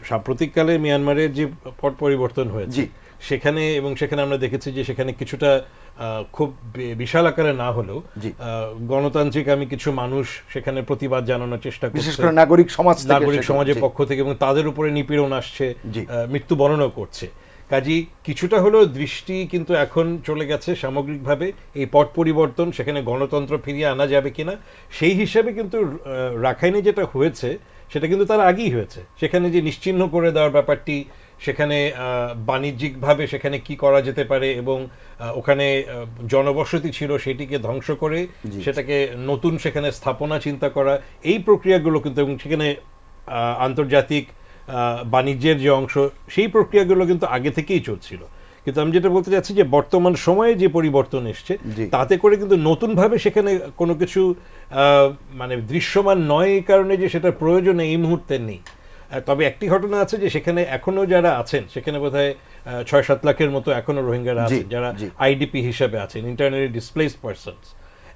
সাম্প্রতিককালে মিয়ানমারের যে পট পরিবর্তন হয়েছে সেখানে, এবং সেখানে আমরা দেখেছি যে সেখানে কিছুটা খুব বিশাল আকারে না হলেও গণতান্ত্রিক আমি কিছু মানুষ সেখানে প্রতিবাদ জানানোর চেষ্টা করছে,
বিশেষ করে নাগরিক
সমাজের পক্ষ থেকে, এবং তাদের উপরে নিপীড়ন আসছে, মৃত্যুবরণও করছে। কাজেই কিছুটা হলেও দৃষ্টি কিন্তু এখন চলে গেছে সামগ্রিকভাবে এই পট পরিবর্তন, সেখানে গণতন্ত্র ফিরিয়ে আনা যাবে কিনা সেই হিসাবে। কিন্তু রাখাইনে যেটা হয়েছে সেটা কিন্তু তার আগেই হয়েছে। সেখানে যে নিশ্চিহ্ন করে দেওয়ার ব্যাপারটি, সেখানে বাণিজ্যিকভাবে সেখানে কি করা যেতে পারে, এবং ওখানে জনবসতি ছিল সেটিকে ধ্বংস করে সেটাকে নতুন সেখানে স্থাপনা চিন্তা করা, এই প্রক্রিয়াগুলো কিন্তু, এবং সেখানে আন্তর্জাতিক বাণিজ্যের যে অংশ, সেই প্রক্রিয়াগুলো কিন্তু আগে থেকেই চলছিল। কিন্তু আমি যেটা বলতে চাচ্ছি যে বর্তমান সময়ে যে পরিবর্তন এসছে তাতে করে কিন্তু নতুনভাবে সেখানে কোনো কিছু মানে দৃশ্যমান নয়, এই কারণে যে সেটা প্রয়োজন এই মুহূর্তে নেই। তবে একটি ঘটনা আছে যে সেখানে এখনো যারা আছেন, সেখানে বোধহয় 6-7 লাখের মতো এখনো রোহিঙ্গারা আছেন যারা আইডিপি হিসাবে আছেন, ইন্টারনালি ডিসপ্লেসড পারসনস।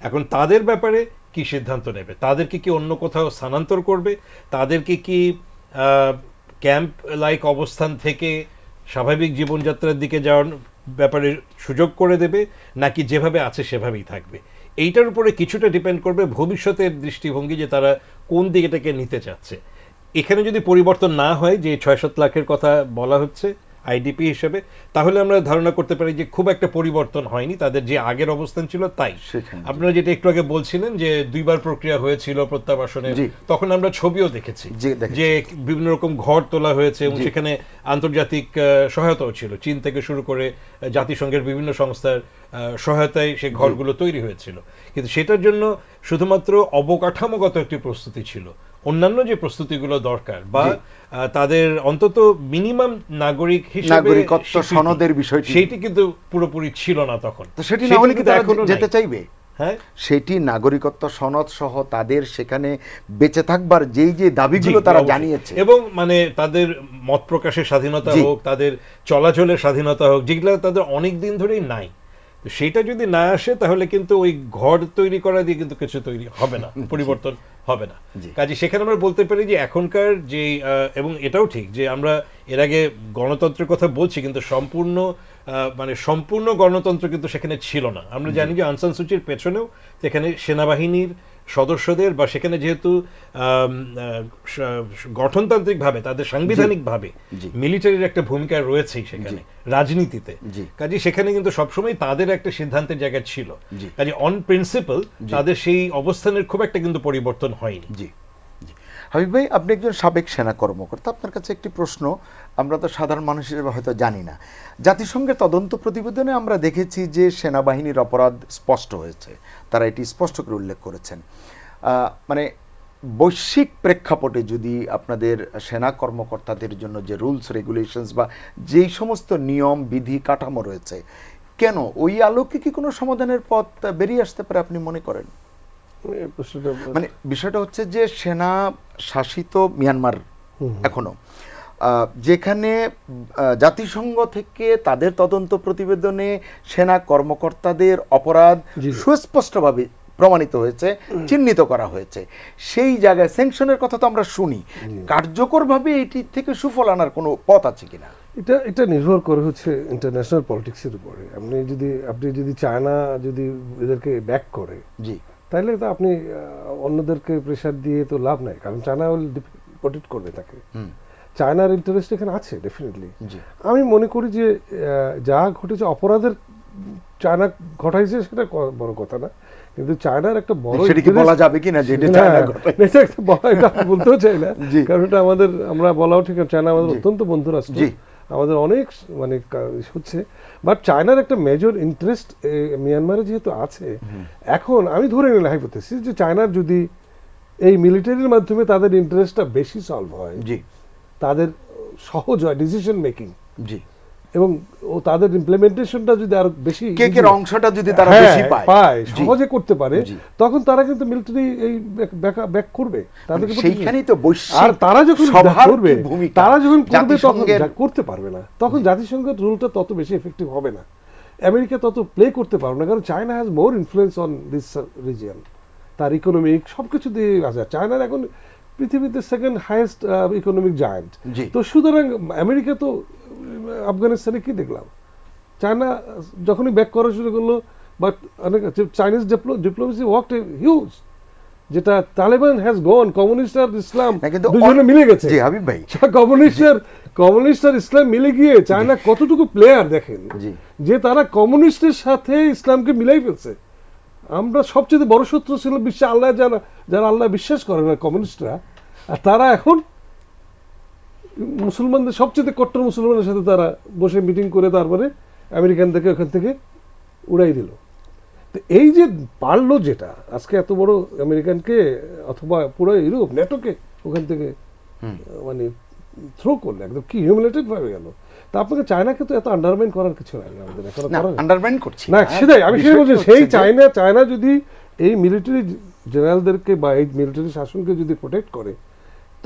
এখন তাদের ব্যাপারে কি সিদ্ধান্ত নেবে? তাদেরকে কি অন্য কোথাও স্থানান্তর করবে? তাদেরকে কি ক্যাম্প লাইক অবস্থান থেকে স্বাভাবিক জীবনযাত্রার দিকে যাওয়ার ব্যাপারে সুযোগ করে দেবে, নাকি যেভাবে আছে সেভাবেই থাকবে? এইটার উপরে কিছুটা ডিপেন্ড করবে ভবিষ্যতের দৃষ্টিভঙ্গি, যে তারা কোন দিকেটাকে নিতে চাচ্ছে। এখানে যদি পরিবর্তন না হয়, যে 6-7 লাখের কথা বলা হচ্ছে আইডিপি হিসেবে, তাহলে আমরা ধারণা করতে পারি যে খুব একটা পরিবর্তন হয়নি, তাদের যে আগের অবস্থান ছিল তাই।
সেখানে, জি।
আপনারা যেটা একটু আগে বলছিলেন যে 2বার প্রক্রিয়া হয়েছিল প্রত্যাবাসনের,
জি।
তখন আমরা ছবিও দেখেছি
জি, দেখেছি।
যে বিভিন্ন রকম ঘর তোলা হয়েছে এবং
জি।
সেখানে আন্তর্জাতিক সহায়তাও ছিল, চীন থেকে শুরু করে জাতিসংঘের বিভিন্ন সংস্থার সহায়তায় সেই ঘরগুলো তৈরি হয়েছিল। কিন্তু সেটার জন্য শুধুমাত্র অবকাঠামোগত একটি প্রস্তুতি ছিল, অন্যান্য যে প্রস্তুতিগুলো দরকার বা
জি।
তাদের অন্তত মিনিমাম নাগরিক হিসেবে
নাগরিকত্ব
স্বীকৃতি,
সনদের বিষয়টি,
সেইটি কিন্তু পুরোপুরি ছিল না তখন।
তো সেটি না হলে কি
কিন্তু
তারা
এখনো নাই।
যেতে চাইবে?
হ্যাঁ,
সেটি নাগরিকত্ব সনদ সহ তাদের সেখানে বেঁচে থাকবার যেই যে দাবিগুলো
জি,
তারা
অবশ্যই।
জানিয়েছে,
এবং মানে তাদের মত প্রকাশের স্বাধীনতা
জি।
হোক, তাদের চলাচলের স্বাধীনতা হোক, যেগুলো তাদের অনেক দিন ধরেই নাই, তো সেইটা যদি না আসে তাহলে কিন্তু ওই ঘর তৈরি করা দিয়ে কিন্তু কিছু তৈরি হবে না, পরিবর্তন হবে না।
জি।
কাজে সেখানে আমরা বলতে পারি যে এখনকার যে এবং এটাও ঠিক যে আমরা এর আগে গণতন্ত্রের কথা বলছি, কিন্তু মানে সম্পূর্ণ গণতন্ত্র কিন্তু সেখানে ছিল না। আমরা জানি যে আং সান সুচির পেছনেও সেখানে সেনাবাহিনীর সদস্যদের বা সেখানে যেহেতু গঠনতান্ত্রিকভাবে তাদের সাংবিধানিকভাবে
জি।
মিলিটারির একটা ভূমিকা রয়েছেই সেখানে রাজনীতিতে।
জি।
কাজে সেখানে কিন্তু সবসময় তাদের একটা সিদ্ধান্তের জায়গা ছিল।
জি।
কাজে অন প্রিন্সিপাল তাদের সেই অবস্থানের খুব একটা কিন্তু পরিবর্তন হয়নি।
জি জি। হাবিব ভাই, আপনি একজন সাবেক সেনা কর্মকর্তা, আপনার কাছে একটি প্রশ্ন, আমরা তো সাধারণ মানুষ হিসেবে হয়তো জানি না। জাতিসংঘের তদন্ত প্রতিবেদনে আমরা দেখেছি যে সেনাবাহিনীর অপরাধ স্পষ্ট হয়েছে, তারা এটি স্পষ্ট করে উল্লেখ করেছেন। মানে বৈশ্বিক প্রেক্ষাপটে যদি আপনাদের সেনা কর্মকর্তাদের জন্য যে রুলস রেগুলেশনস বা যেই সমস্ত নিয়ম বিধি কাঠামো রয়েছে, কেন ওই আলোকে কি কোনো সমাধানের পথ বেরিয়ে আসতে পারে আপনি মনে করেন?
এই প্রশ্নটা
মানে বিষয়টা হচ্ছে যে সেনা শাসিত মিয়ানমার এখনো, যেখানে জাতিসংঘ থেকে তাদের তদন্ত প্রতিবেদনে সেনা কর্মকর্তাদের অপরাধ
জি।
সুস্পষ্টভাবে প্রমাণিত হয়েছে, চিহ্নিত করা হয়েছে, সেই জায়গায় স্যাংশনের কথা তো আমরা শুনি, কার্যকরভাবে এটি থেকে সুফল আনার কোনো পথ আছে কিনা?
এটা নির্ভর করে হচ্ছে ইন্টারন্যাশনাল পলিটিক্সের উপরে। আপনি যদি চায়না যদি এদেরকে ব্যাক করে,
জি
তাহলে তো আপনি অন্যদেরকে প্রেশার দিয়ে তো লাভ নাই, কারণ চায়না প্রোটেক্ট করবে তাকে। চায়নার ইন্টারেস্ট এখানে আছে ডেফিনেটলি।
জি
আমি মনে করি যে যা ঘটেছে অপরাধের চায়না ঘটাইছে সেটা বড় কথা না, কিন্তু চায়নার একটা বড়
সেটা কি বলা যাবে কিনা যে এটা চায়না ঘটায়?
এটা একটা এটা আমি বলতেও চাই না,
জি।
কারণ এটা আমরা বলাও ঠিক, চায়না আমাদের
জি।
অত্যন্ত বন্ধু রাষ্ট্র,
জি।
আমাদের অনেক মানে হচ্ছে, বাট চায়নার একটা মেজর ইন্টারেস্ট মিয়ানমারে যেহেতু আছে। এখন আমি ধরে নিলাম হাইপোথেসিস যে চায়নার যদি এই মিলিটারির মাধ্যমে তাদের ইন্টারেস্টটা বেশি সলভ হয়,
জি
তাদের সহজ হয় ডিসিশন মেকিং,
জি,
এবং তাদের ইমপ্লিমেন্টেশনটা যদি আরো বেশি
কেকের অংশটা যদি তারা
হ্যাঁ,
বেশি পায়, জি।
সহজে করতে পারে,
জি।
তখন তারা কিন্তু মিলিটারি এই ব্যাক করবে তাদেরকে।
সেইখানেই তো বৈশ্বিক
আর তারা যখন
সবার
করবে,
কি ভূমিকা?
তারা যখন করবে তখন
জাতিসংঘের
করতে পারবে না, তখন জাতিসংঘের রুলটা তত বেশি এফেক্টিভ হবে না, আমেরিকা তত প্লে করতে পারবে না, কারণ China has more influence on this region, তার ইকোনমিক সবকিছু দিয়ে আছে। চায়নার এখন পৃথিবীতে সেকেন্ড হাইয়েস্ট ইকোনমিক জায়ান্ট।
জি।
তো সুতরাং আমেরিকা তো আফগানিস্তানে কি দেখলাম, চায়না যখনই ব্যাক করা শুরু করলো, but Chinese diplomacy worked huge, যেটা তালেবান হ্যাজ গন, কমিউনিস্ট আর ইসলাম
না, কিন্তু
দুজনে মিলে গেছে।
জি হাবিব ভাই,
কমিউনিস্ট আর ইসলাম মিলে গিয়ে চায়না কতটুকু প্লেয়ার দেখেন,
জি।
যে তারা কমিউনিস্টের সাথে ইসলামকে মিলাই ফেলছে। আমরা সবচেয়ে বড় শত্রু ছিল বিশ্বে আল্লাহ, যারা আল্লাহ বিশ্বাস করে না কমিউনিস্টরা, আর তারা এখন মুসলমানদের সবচেয়ে কট্টর মুসলমানের সাথে তারা বসে মিটিং করে তারপরে আমেরিকানদেরকে ওখান থেকে উড়াই দিল। তো এই যে পারলো, যেটা আজকে এত বড় আমেরিকানকে অথবা পুরো ইউরোপ নেটোকে ওখান থেকে মানে থ্রো করলে, একদম কি হিউমিলেটেড ভাবে গেল। তা আপনাকে চায়নাকে তো এত আন্ডারমাইন করার কিছু নাই আমাদের এখন
না
করার।
আন্ডারমাইন করছি
না সেটাই আমি সেটাই বলছি,
বিষয়টা
সেই
হচ্ছে যে-
চায়না যদি এই মিলিটারি জেনারেলদেরকে বা এই মিলিটারি শাসনকে যদি প্রোটেক্ট করে,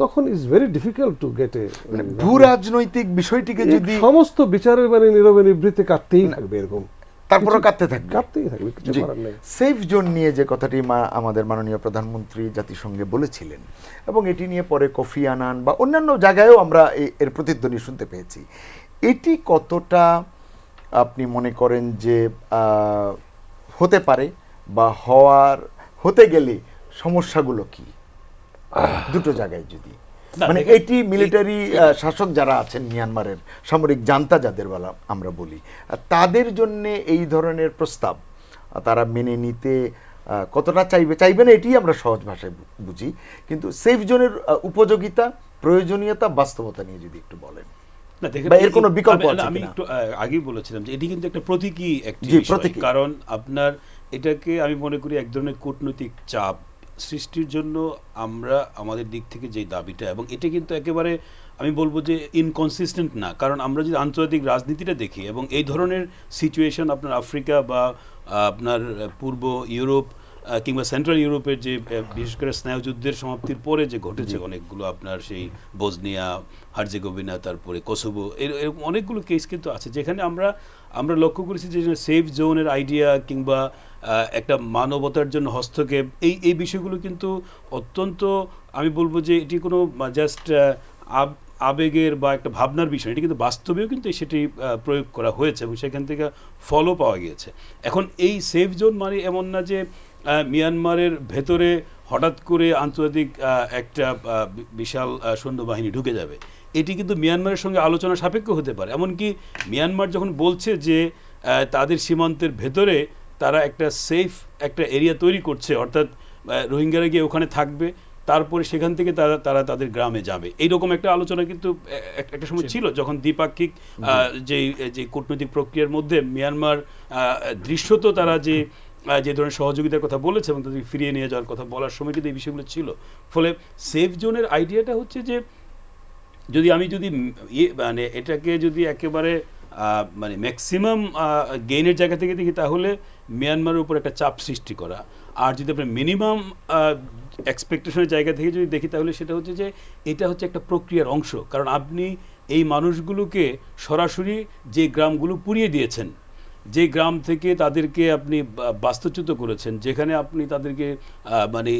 তখন is very difficult to get এ
মানে ভূ রাজনৈতিক বিষয়টিকে যদি
সমস্ত বিচারের মানে নীরবে নিবৃত্তে কাটতেই থাকবে, এরকম
তারপরে কাটতে থাকবে।
কাটতেই থাকবে, কিছু
জি।
করার নেই।
সেফ জোন নিয়ে যে কথাটি আমাদের মাননীয় প্রধানমন্ত্রী জাতিসংঘে বলেছিলেন, এবং এটি নিয়ে পরে কোফি আনান বা অন্যান্য জায়গায়ও আমরা এর প্রতিধ্বনি শুনতে পেয়েছি, এটি কতটা আপনি মনে করেন যে হতে পারে বা হতে গেলে সমস্যাগুলো কি দুটো জায়গায় যদি
না,
মানে
দেখেন,
এটি মিলিটারি শাসক যারা আছেন মিয়ানমারের সামরিক জান্তা যাদের বলা আমরা বলি, তাদের জন্য এই ধরনের প্রস্তাব তারা মেনে নিতে কতটা চাইবে না এটি আমরা সহজ ভাষায় বুঝি, কিন্তু সেফ জোনের উপযোগিতা, প্রয়োজনীয়তা, বাস্তবতা নিয়ে যদি একটু বলেন।
না দেখেন,
বা এর কোনো বিকল্প আছে
আমি
কিনা?
একটু আগেই বলেছিলাম যে এটি কিন্তু একটা প্রতীকী একটি
জি,
বিষয়।
প্রতীকী।
কারণ আপনার এটাকে আমি মনে করি এক ধরনের কূটনৈতিক চাপ সৃষ্টির জন্য আমরা আমাদের দিক থেকে যে দাবিটা, এবং এটা কিন্তু একেবারে আমি বলবো যে ইনকনসিস্টেন্ট না। কারণ আমরা যদি আন্তর্জাতিক রাজনীতিটা দেখি এবং এই ধরনের সিচুয়েশন আপনার আফ্রিকা বা আপনার পূর্ব ইউরোপ কিংবা সেন্ট্রাল ইউরোপের যে বিশেষ করে স্নায়ুযুদ্ধের সমাপ্তির পরে যে ঘটেছে অনেকগুলো আপনার সেই বোসনিয়া, হার্জেগোভিনা, তারপরে কোসোভো, এরকম অনেকগুলো কেস কিন্তু আছে যেখানে আমরা লক্ষ্য করেছি যে সেফ জোনের আইডিয়া কিংবা একটা মানবতার জন্য হস্তক্ষেপ, এই বিষয়গুলো কিন্তু অত্যন্ত, আমি বলবো যে এটি কোনো জাস্ট আবেগের বা একটা ভাবনার বিষয়, এটি কিন্তু বাস্তবেও কিন্তু সেটি প্রয়োগ করা হয়েছে এবং সেখান থেকে ফলও পাওয়া গিয়েছে। এখন এই সেফ জোন মানে এমন না যে মিয়ানমারের ভেতরে হঠাৎ করে আন্তর্জাতিক একটা বিশাল সৈন্যবাহিনী ঢুকে যাবে। এটি কিন্তু মিয়ানমারের সঙ্গে আলোচনা সাপেক্ষ হতে পারে। এমনকি মিয়ানমার যখন বলছে যে তাদের সীমান্তের ভেতরে তারা একটা সেফ একটা এরিয়া তৈরি করছে, অর্থাৎ রোহিঙ্গারা গিয়ে ওখানে থাকবে, তারপরে সেখান থেকে তারা তাদের গ্রামে যাবে, এইরকম একটা আলোচনা কিন্তু একটা সময় ছিল যখন দ্বিপাক্ষিক যে কূটনৈতিক প্রক্রিয়ার মধ্যে মিয়ানমার দৃশ্যত তারা যে ধরনের সহযোগিতার কথা বলেছে এবং তাদের ফিরিয়ে নিয়ে যাওয়ার কথা বলার সময় কিন্তু এই বিষয়গুলো ছিল। ফলে সেফ জোনের আইডিয়াটা হচ্ছে যে যদি মানে এটাকে যদি একেবারে মানে ম্যাক্সিমাম গেইনের জায়গা থেকে দেখি তাহলে মিয়ানমারের উপর একটা চাপ সৃষ্টি করা, আর যদি আপনার মিনিমাম এক্সপেকটেশনের জায়গা থেকে যদি দেখি তাহলে সেটা হচ্ছে যে এটা হচ্ছে একটা প্রক্রিয়ার অংশ। কারণ আপনি এই মানুষগুলোকে সরাসরি যে গ্রামগুলো পুড়িয়ে দিয়েছেন, যে গ্রাম থেকে তাদেরকে আপনি বাস্তুচ্যুত করেছেন, যেখানে আপনি তাদেরকে মানে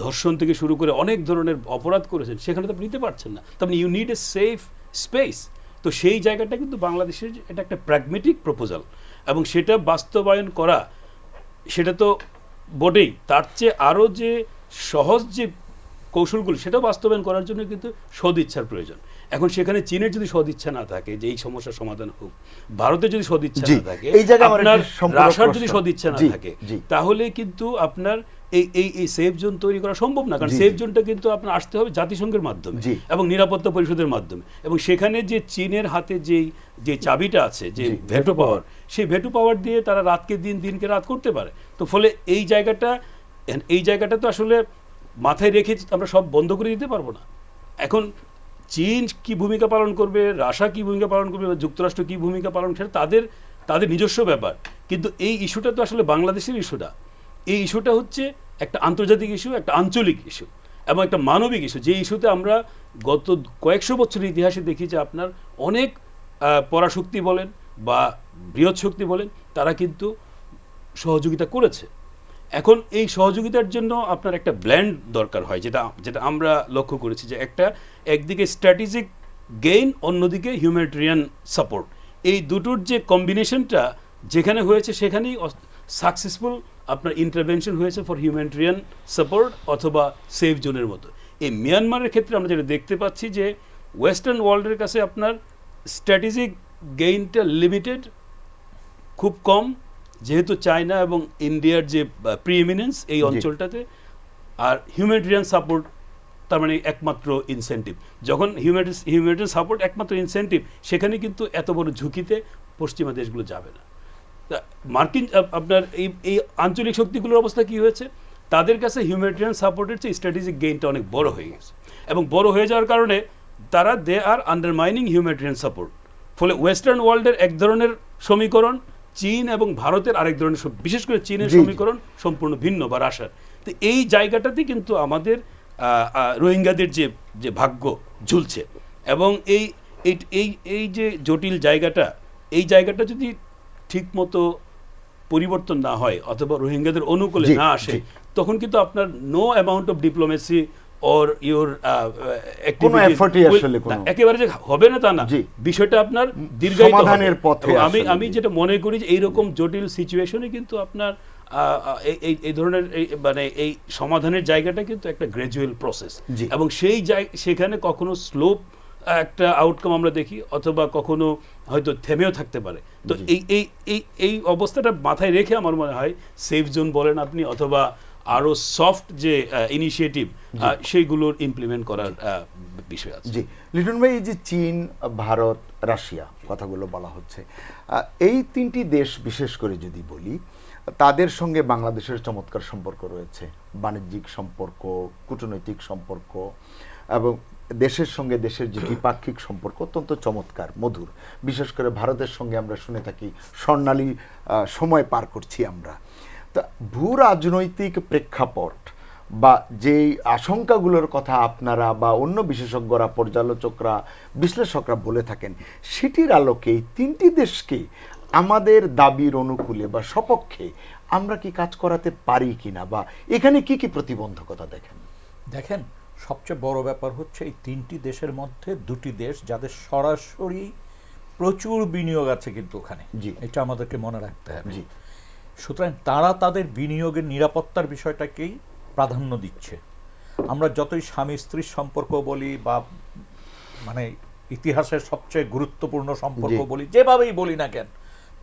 ধর্ষণ থেকে শুরু করে অনেক ধরনের অপরাধ করেছেন, সেখানে তো আপনি নিতে পারছেন না। তো আপনি you need a safe space. তো সেই জায়গাটা কিন্তু বাংলাদেশের এটা একটা প্র্যাগমেটিক প্রপোজাল, এবং সেটা বাস্তবায়ন করা সেটা তো বটেই, তার চেয়ে আরও যে সহজ যে কৌশলগুলো সেটা বাস্তবায়ন করার জন্য কিন্তু সদিচ্ছার প্রয়োজন। এখন সেখানে চীনের যদি সদিচ্ছা না থাকে যে এই সমস্যার সমাধান হোক, ভারতের যদি সদিচ্ছা না থাকে, আপনার রাশিয়ার যদি সদিচ্ছা না থাকে, তাহলে কিন্তু আপনার এই সেফ জোন তৈরি করা সম্ভব না। কারণ সেফ জোনটা কিন্তু আপনার আসতে হবে জাতিসংঘের মাধ্যমে এবং নিরাপত্তা পরিষদের মাধ্যমে, এবং সেখানে যে চীনের হাতে যে চাবিটা আছে, যে ভেটো পাওয়ার, সেই ভেটো পাওয়ার দিয়ে তারা রাতকে দিন, দিনকে রাত করতে পারে। তো ফলে এই জায়গাটা তো আসলে মাথায় রেখে আমরা সব বন্ধ করে দিতে পারবো না। এখন চীন কি ভূমিকা পালন করবে, রাশিয়া কি ভূমিকা পালন করবে, যুক্তরাষ্ট্র কি ভূমিকা পালন, সেটা তাদের নিজস্ব ব্যাপার। কিন্তু এই ইস্যুটা তো আসলে বাংলাদেশের ইস্যুটা, এই ইস্যুটা হচ্ছে একটা আন্তর্জাতিক ইস্যু, একটা আঞ্চলিক ইস্যু এবং একটা মানবিক ইস্যু, যে ইস্যুতে আমরা গত কয়েকশো বছরের ইতিহাসে দেখি যে আপনার অনেক পরাশক্তি বলেন বা বৃহৎ শক্তি বলেন, তারা কিন্তু সহযোগিতা করেছে। এখন এই সহযোগিতার জন্য আপনার একটা ব্ল্যান্ড দরকার হয়, যেটা আমরা লক্ষ্য করেছি যে একদিকে স্ট্র্যাটেজিক গেইন, অন্যদিকে হিউম্যানিটেরিয়ান সাপোর্ট, এই দুটোর যে কম্বিনেশনটা যেখানে হয়েছে সেখানেই সাকসেসফুল আপনার ইন্টারভেনশন হয়েছে ফর হিউম্যানিটেরিয়ান সাপোর্ট অথবা সেফ জোনের মতো। এই মিয়ানমারের ক্ষেত্রে আমরা যেটা দেখতে পাচ্ছি যে ওয়েস্টার্ন ওয়ার্ল্ডের কাছে আপনার স্ট্র্যাটেজিক গেইনটা লিমিটেড, খুব কম, যেহেতু চায়না এবং ইন্ডিয়ার যে প্রিএমিনেন্স এই অঞ্চলটাতে, আর হিউম্যানিটেরিয়ান সাপোর্ট তার মানে একমাত্র ইনসেন্টিভ। যখন হিউম্যানিটেরিয়ান সাপোর্ট একমাত্র ইনসেন্টিভ, সেখানে কিন্তু এত বড় ঝুঁকিতে পশ্চিমা দেশগুলো যাবে না। মার্কিন আপনার এই আঞ্চলিক শক্তিগুলোর অবস্থা কি হয়েছে, তাদের কাছে হিউম্যানিটেরিয়ান সাপোর্টের চেয়ে স্ট্র্যাটেজিক গেইনটা অনেক বড় হয়ে গেছে, এবং বড় হয়ে যাওয়ার কারণে তারা দে আর আন্ডারমাইনিং হিউম্যানিটেরিয়ান সাপোর্ট। ফলে ওয়েস্টার্ন ওয়ার্ল্ডের এক ধরনের সমীকরণ, চীন এবং ভারতের আরেক ধরনের, বিশেষ করে চীনের সমীকরণ সম্পূর্ণ ভিন্ন বা রাশিয়ার। তো এই জায়গাটাতে কিন্তু আমাদের রোহিঙ্গাদের যে ভাগ্য ঝুলছে, এবং এই যে জটিল জায়গাটা, এই জায়গাটা যদি ঠিকমতো পরিবর্তন না হয় অথবা রোহিঙ্গাদের অনুকূলে না আসে, তখন কিন্তু আপনার no amount of diplomacy or your একেবারে যে হবে না তা না, বিষয়টা আপনার দীর্ঘায়িত হবে। আমি যেটা মনে করি যে এইরকম জটিল সিচুয়েশনে কিন্তু আপনার এই ধরনের মানে এই সমাধানের জায়গাটা কিন্তু একটা গ্র্যাজুয়াল প্রসেস,
জি।
এবং সেখানে কখনো স্লোপ একটা আউটকাম আমরা দেখি, অথবা কখনো হয়তো থেমেও থাকতে পারে। তো
জি।
এই অবস্থাটা মাথায় রেখে আমার মনে হয় সেফ জোন বলেন আপনি, অথবা আরো সফট যে ইনিশিয়েটিভ সেইগুলোর ইমপ্লিমেন্ট করার বিষয় আছে।
জি, লিটন ভাই, এই যে চীন, ভারত, রাশিয়া কথাগুলো বলা হচ্ছে, এই তিনটি দেশ বিশেষ করে যদি বলি, তাদের সঙ্গে বাংলাদেশের চমৎকার সম্পর্ক রয়েছে, বাণিজ্যিক সম্পর্ক, কূটনৈতিক সম্পর্ক, এবং দেশের সঙ্গে দেশের যে দ্বিপাক্ষিক সম্পর্ক অত্যন্ত চমৎকার, মধুর। বিশেষ করে ভারতের সঙ্গে আমরা শুনে থাকি স্বর্ণালী সময় পার করছি আমরা। তা ভূ রাজনৈতিক প্রেক্ষাপট বা যেই আশঙ্কাগুলোর কথা আপনারা বা অন্য বিশেষজ্ঞরা, পর্যালোচকরা, বিশ্লেষকরা বলে থাকেন, সেটির আলোকে এই তিনটি দেশকে আমাদের দাবির অনুকূলে বা সপক্ষে আমরা কি কাজ করাতে পারি কিনা, বা এখানে কি কি প্রতিবন্ধকতা দেখেন?
দেখেন, সবচেয়ে বড় ব্যাপার হচ্ছে এই তিনটি দেশের মধ্যে দুটি দেশ যাদের সরাসরি প্রচুর বিনিয়োগ আছে কিন্তু ওখানে,
জি।
এটা আমাদেরকে মনে রাখতে হবে।
জি।
সুতরাং তারা তাদের বিনিয়োগের নিরাপত্তার বিষয়টাকেই প্রাধান্য দিচ্ছে। আমরা যতই স্বামী স্ত্রীর সম্পর্ক বলি বা মানে ইতিহাসের সবচেয়ে গুরুত্বপূর্ণ সম্পর্ক
জি।
বলি, যেভাবেই বলি না কেন,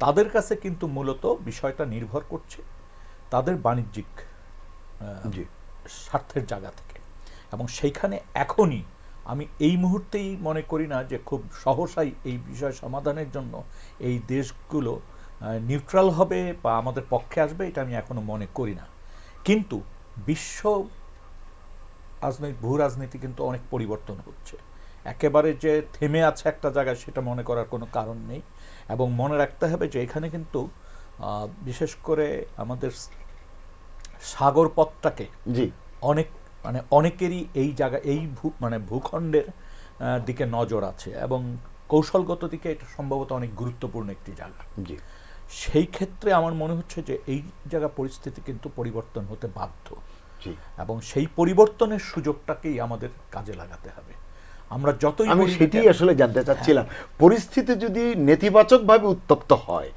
তাদের কাছে কিন্তু মূলত বিষয়টা নির্ভর করছে তাদের বাণিজ্যিক
জি।
স্বার্থের জায়গা থেকে। এবং সেইখানে এখনই আমি এই মুহূর্তেই মনে করি না যে খুব সহসাই এই বিষয় সমাধানের জন্য এই দেশগুলো নিউট্রাল হবে বা আমাদের পক্ষে আসবে, এটা আমি এখনো মনে করি না। কিন্তু বিশ্ব ভূ রাজনীতি কিন্তু অনেক পরিবর্তন হচ্ছে, একেবারে যে থেমে আছে একটা জায়গায় সেটা মনে করার কোনো কারণ নেই। এবং মনে রাখতে হবে যে এখানে কিন্তু বিশেষ করে আমাদের সাগর পথটাকে
জি।
অনেকেরই এই জায়গা, এই ভূখণ্ডের দিকে নজর আছে, এবং কৌশলগত দিকে এটা সম্ভবত অনেক গুরুত্বপূর্ণ একটি জায়গা।
জি।
সেই ক্ষেত্রে আমার মনে হচ্ছে যে এই জায়গা পরিস্থিতি কিন্তু পরিবর্তন হতে বাধ্য,
জি।
এবং সেই পরিবর্তনের সুযোগটাকেই আমাদের কাজে লাগাতে হবে। আমরা যতই
আমি
বলি না
সেটাই
কেন-
আসলে জানতে চাচ্ছিলাম, পরিস্থিতি যদি নেতিবাচকভাবে উত্তপ্ত হয়,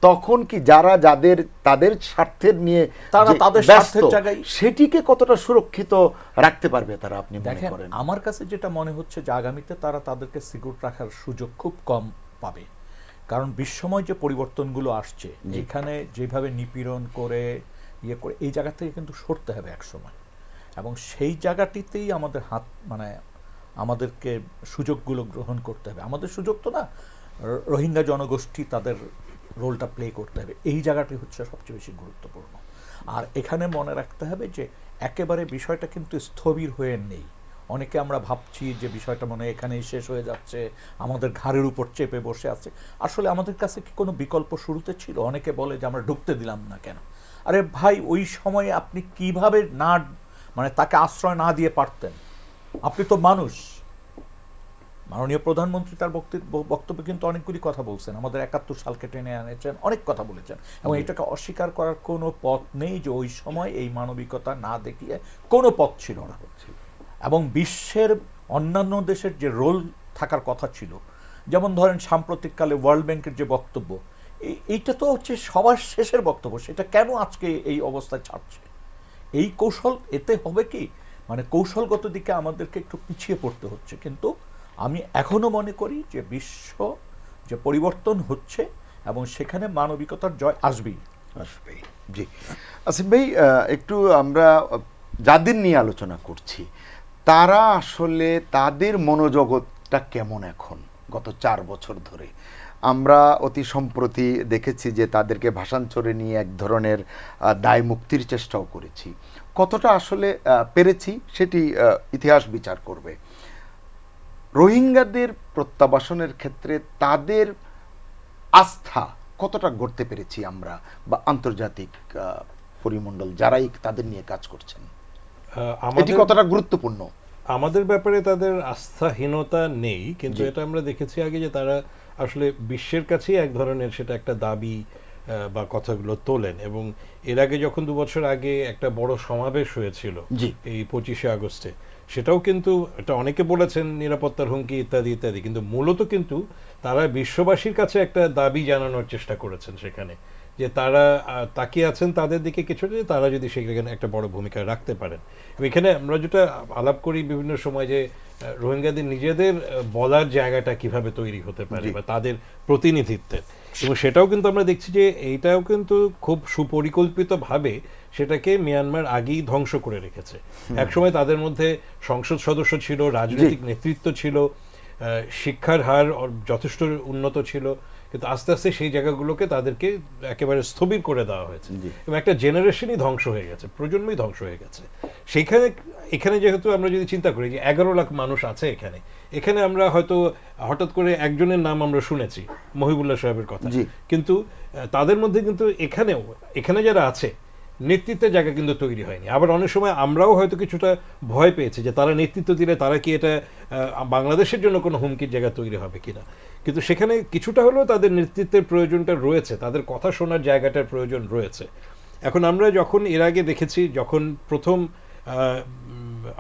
তখন কি যারা তাদের স্বার্থের নিয়ে
তারা
যে
তাদের
ব্যস্ত,
স্বার্থের জায়গায়
সেটিকে কতটা সুরক্ষিত রাখতে পারবে তারা, আপনি মনে
দেখেন,
করেন?
আমার কাছে যেটা মনে হচ্ছে যে আগামীতে তারা তাদেরকে সিকিউর রাখার সুযোগ খুব কম পাবে। কারণ বিশ্বময় যে পরিবর্তনগুলো আসছে, এখানে যেভাবে নিপীড়ন করে এই জায়গা থেকে কিন্তু সরতে হবে এক সময়, এবং সেই জায়গাটিতেই আমাদের আমাদেরকে সুযোগগুলো গ্রহণ করতে হবে। আমাদের সুযোগ তো না, রোহিঙ্গা জনগোষ্ঠী তাদের রোলটা প্লে করতে হবে, এই জায়গাটি হচ্ছে সবচেয়ে বেশি গুরুত্বপূর্ণ। আর এখানে মনে রাখতে হবে যে একেবারে বিষয়টা কিন্তু স্থবির হয়ে নেই। অনেকে আমরা ভাবছি যে বিষয়টা মনে হয় এখানেই শেষ হয়ে যাচ্ছে, আমাদের ঘাড়ের উপর চেপে বসে আছে। আসলে আমাদের কাছে কি কোনো বিকল্প শুরুতে ছিল? অনেকে বলে যে আমরা ঢুকতে দিলাম না কেন। আরে ভাই, ওই সময়ে আপনি কিভাবে তাকে আশ্রয় না দিয়ে পারতেন? আপনি তো মানুষ। মাননীয় প্রধানমন্ত্রী তার বক্তব্যে কিন্তু অনেকগুলি কথা বলছেন, আমাদের ৭১ সালকে টেনে আনেছেন, অনেক কথা বলেছেন, এবং এটাকে অস্বীকার করার কোনো পথ নেই যে ওই সময় এই মানবিকতা না দেখিয়ে কোনো পথ ছিল না। এবং বিশ্বের অন্যান্য দেশের যে রোল থাকার কথা ছিল, যেমন ধরেন সাম্প্রতিককালে ওয়ার্ল্ড ব্যাংকের যে বক্তব্য, এইটা তো হচ্ছে সবার শেষের বক্তব্য, সেটা কেন আজকে এই অবস্থায় ছাড়ছে? এই কৌশল এতে হবে কি, কৌশলগত দিকে আমাদেরকে একটু পিছিয়ে পড়তে হচ্ছে। কিন্তু আমি এখনো মনে করি যে বিশ্ব যে পরিবর্তন হচ্ছে এবং সেখানে মানবিকতার জয় আসবেই।
জি। আসিফ ভাই, একটু আমরা যাদের নিয়ে আলোচনা করছি, তারা আসলে তাদের মনোজগৎটা কেমন এখন গত ৪ বছর ধরে? আমরা অতি সম্প্রতি দেখেছি যে তাদেরকে ভাষান্তরে নিয়ে এক ধরনের দায় মুক্তির চেষ্টাও করেছি। কতটা আসলে পেরেছি সেটি ইতিহাস বিচার করবে। রোহিঙ্গাদের প্রত্যাবাসনের ক্ষেত্রে তাদের আস্থা কতটা গড়তে পেরেছি আমরা, বা আন্তর্জাতিক পরিমণ্ডল যারাই তাদের নিয়ে কাজ করছেন, এটি কতটা গুরুত্বপূর্ণ?
আমাদের ব্যাপারে তাদের আস্থাহীনতা নেই, কিন্তু
জি।
এটা আমরা দেখেছি আগে যে তারা আসলে বিশ্বের কাছেই এক ধরনের সেটা একটা দাবি বা কথাগুলো তোলেন। এবং এর আগে যখন ২ বছর আগে একটা বড় সমাবেশ হয়েছিল
জি।
এই ২৫শে আগস্টে, সেটাও কিন্তু এটা অনেকে বলেছেন নিরাপত্তার হুমকি ইত্যাদি ইত্যাদি, কিন্তু মূলত কিন্তু তারা বিশ্ববাসীর কাছে একটা দাবি জানানোর চেষ্টা করেছেন সেখানে, যে তারা তাকিয়ে আছেন তাদের দিকে কিছু, যে তারা যদি সেখানে একটা বড় ভূমিকা রাখতে পারেন। এবং এখানে আমরা যেটা আলাপ করি বিভিন্ন সময় যে রোহিঙ্গাদের নিজেদের বলার জায়গাটা কিভাবে তৈরি হতে পারে বা তাদের প্রতিনিধিত্বের, এবং সেটাও কিন্তু আমরা দেখছি যে এইটাও কিন্তু খুব সুপরিকল্পিতভাবে সেটাকে মিয়ানমার আগেই ধ্বংস করে রেখেছে। একসময় তাদের মধ্যে সংসদ সদস্য ছিল, রাজনৈতিক নেতৃত্ব ছিল, শিক্ষার হার যথেষ্ট উন্নত ছিল, কিন্তু আস্তে আস্তে সেই জায়গাগুলোকে তাদেরকে একেবারে স্থবির করে দেওয়া হয়েছে এবং একটা জেনারেশনই ধ্বংস হয়ে গেছে, প্রজন্মই ধ্বংস হয়ে গেছে। সেইখানে এখানে যেহেতু আমরা যদি চিন্তা করি যে 11 লাখ মানুষ আছে এখানে, এখানে আমরা হয়তো হঠাৎ করে একজনের নাম আমরা শুনেছি, মহিবুল্লাহ সাহেবের কথা, কিন্তু তাদের মধ্যে কিন্তু এখানে যারা আছে নেতৃত্বের জায়গা কিন্তু তৈরি হয়নি। আবার অনেক সময় আমরাও হয়তো কিছুটা ভয় পেয়েছি যে তারা নেতৃত্ব দিলে তারা কি এটা বাংলাদেশের জন্য কোনো হুমকির জায়গা তৈরি হবে কিনা, কিন্তু সেখানে কিছুটা হলেও তাদের নেতৃত্বের প্রয়োজনটা রয়েছে, তাদের কথা শোনার জায়গাটার প্রয়োজন রয়েছে। এখন আমরা যখন এর আগে দেখেছি, যখন প্রথম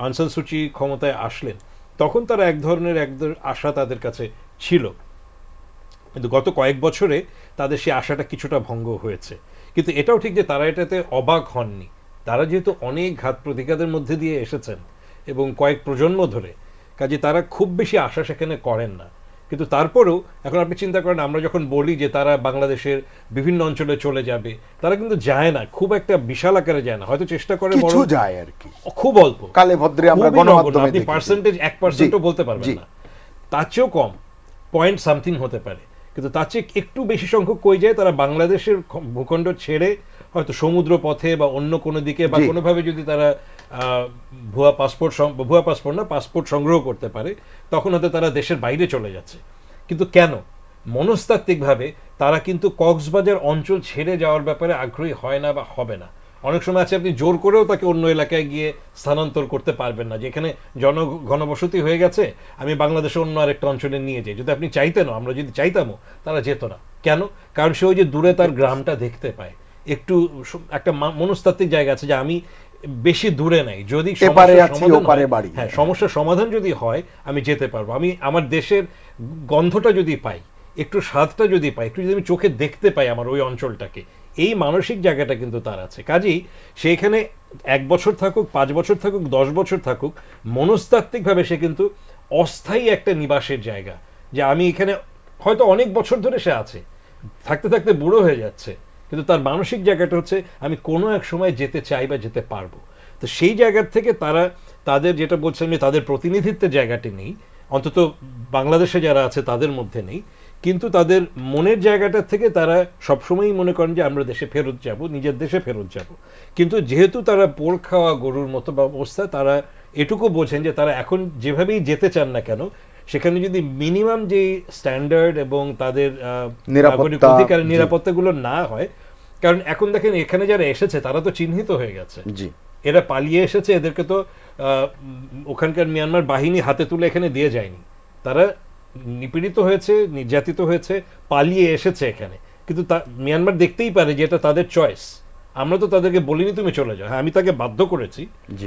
আং সান সু চি ক্ষমতায় আসলেন, তখন তারা এক ধরনের আশা তাদের কাছে ছিল, কিন্তু গত কয়েক বছরে তাদের সেই আশাটা কিছুটা ভঙ্গ হয়েছে। কিন্তু এটাও ঠিক যে তারা এটাতে অবাক হননি, তারা যেহেতু অনেক ঘাত প্রতিঘাতের মধ্যে দিয়ে এসেছেন এবং কয়েক প্রজন্ম ধরে, কাজে তারা খুব বেশি আশা সেখানে করেন না। কিন্তু তারপরেও এখন আপনি চিন্তা করেন, আমরা যখন বলি যে তারা বাংলাদেশের বিভিন্ন অঞ্চলে চলে যাবে, তারা কিন্তু যায় না, খুব একটা বিশাল আকারে যায় না, হয়তো চেষ্টা করে
কিছু যায় আর কি,
খুব অল্প,
কালে ভদ্রে আমরা গণমাধ্যমে
আপনি পার্সেন্টেজ 1%ও বলতে পারবেন না, তার চেয়েও কম, পয়েন্ট সামথিং হতে পারে, কিন্তু তার চেয়ে একটু বেশি সংখ্যক কই যায় তারা বাংলাদেশের ভূখণ্ড ছেড়ে হয়তো সমুদ্র পথে বা অন্য কোনো দিকে বা কোনোভাবে যদি তারা ভুয়া পাসপোর্ট সংগ্রহ করতে পারে, তখন হয়তো তারা দেশের বাইরে চলে যাচ্ছে। কিন্তু কেন? মনস্তাত্ত্বিকভাবে তারা কিন্তু কক্সবাজার অঞ্চল ছেড়ে যাওয়ার ব্যাপারে আগ্রহী হয় না বা হবে না। অনেক সময় আছে আপনি জোর করেও তাকে অন্য এলাকায় গিয়ে স্থানান্তর করতে পারবেন না, যেখানে ঘনবসতি হয়ে গেছে, আমি বাংলাদেশে অন্য আরেকটা অঞ্চলে নিয়ে যাই। যদি আপনি চাইতেনও, আমরা যদি চাইতামও, তারা যেত না। কেন? কারণ সে ওই যে দূরে তার গ্রামটা দেখতে পায়, একটু একটা মনস্তাত্ত্বিক জায়গা আছে যে আমি বেশি দূরে নাই, যদি সমস্যার সমাধান যদি হয় আমি যেতে পারবো, আমি আমার দেশের গন্ধটা যদি পাই, একটু স্বাদটা যদি পাই, একটু যদি আমি চোখে দেখতে পাই আমার ওই অঞ্চলটাকে, এই মানসিক জায়গাটা কিন্তু তার আছে। কাজেই সেইখানে 1 বছর থাকুক, 5 বছর থাকুক, 10 বছর থাকুক, মনস্তাত্ত্বিকভাবে সে কিন্তু অস্থায়ী একটা নিবাসের জায়গা, যে আমি এখানে হয়তো অনেক বছর ধরে সে আছে, থাকতে থাকতে বুড়ো হয়ে যাচ্ছে, কিন্তু তার মানসিক জায়গাটা হচ্ছে আমি কোনো এক সময় যেতে চাই বা যেতে পারবো। তো সেই জায়গার থেকে তাদের যেটা বলছেন যে তাদের প্রতিনিধিত্বের জায়গাটি নেই, অন্তত বাংলাদেশে যারা আছে তাদের মধ্যে নেই, কিন্তু তাদের মনের জায়গাটা থেকে তারা সবসময়ই মনে করেন যে আমরা দেশে ফেরত যাব, নিজের দেশে ফেরত যাব। কিন্তু যেহেতু তারা পোড় খাওয়া গরুর মতো অবস্থা, তারা এটুকু বোঝেন যে তারা এখন যেভাবেই যেতে চান না কেন, সেখানে যদি মিনিমাম যে স্ট্যান্ডার্ড এবং তাদের নাগরিক অধিকারের নিরাপত্তাগুলো না হয়, কারণ এখন দেখেন এখানে যারা এসেছে তারা তো চিহ্নিত হয়ে গেছে, এরা পালিয়ে এসেছে, এদেরকে তো ওখানকার মিয়ানমার বাহিনী হাতে তুলে এখানে দিয়ে যায়নি, তারা নিপীড়িত হয়েছে, নির্যাতিত হয়েছে, পালিয়ে এসেছে এখানে। কিন্তু মিয়ানমার দেখতেই পারে যে এটা তাদের চয়েস, আমরা তো তাদেরকে বলিনি তুমি চলে যাও, হ্যাঁ আমি তাকে বাধ্য করেছি,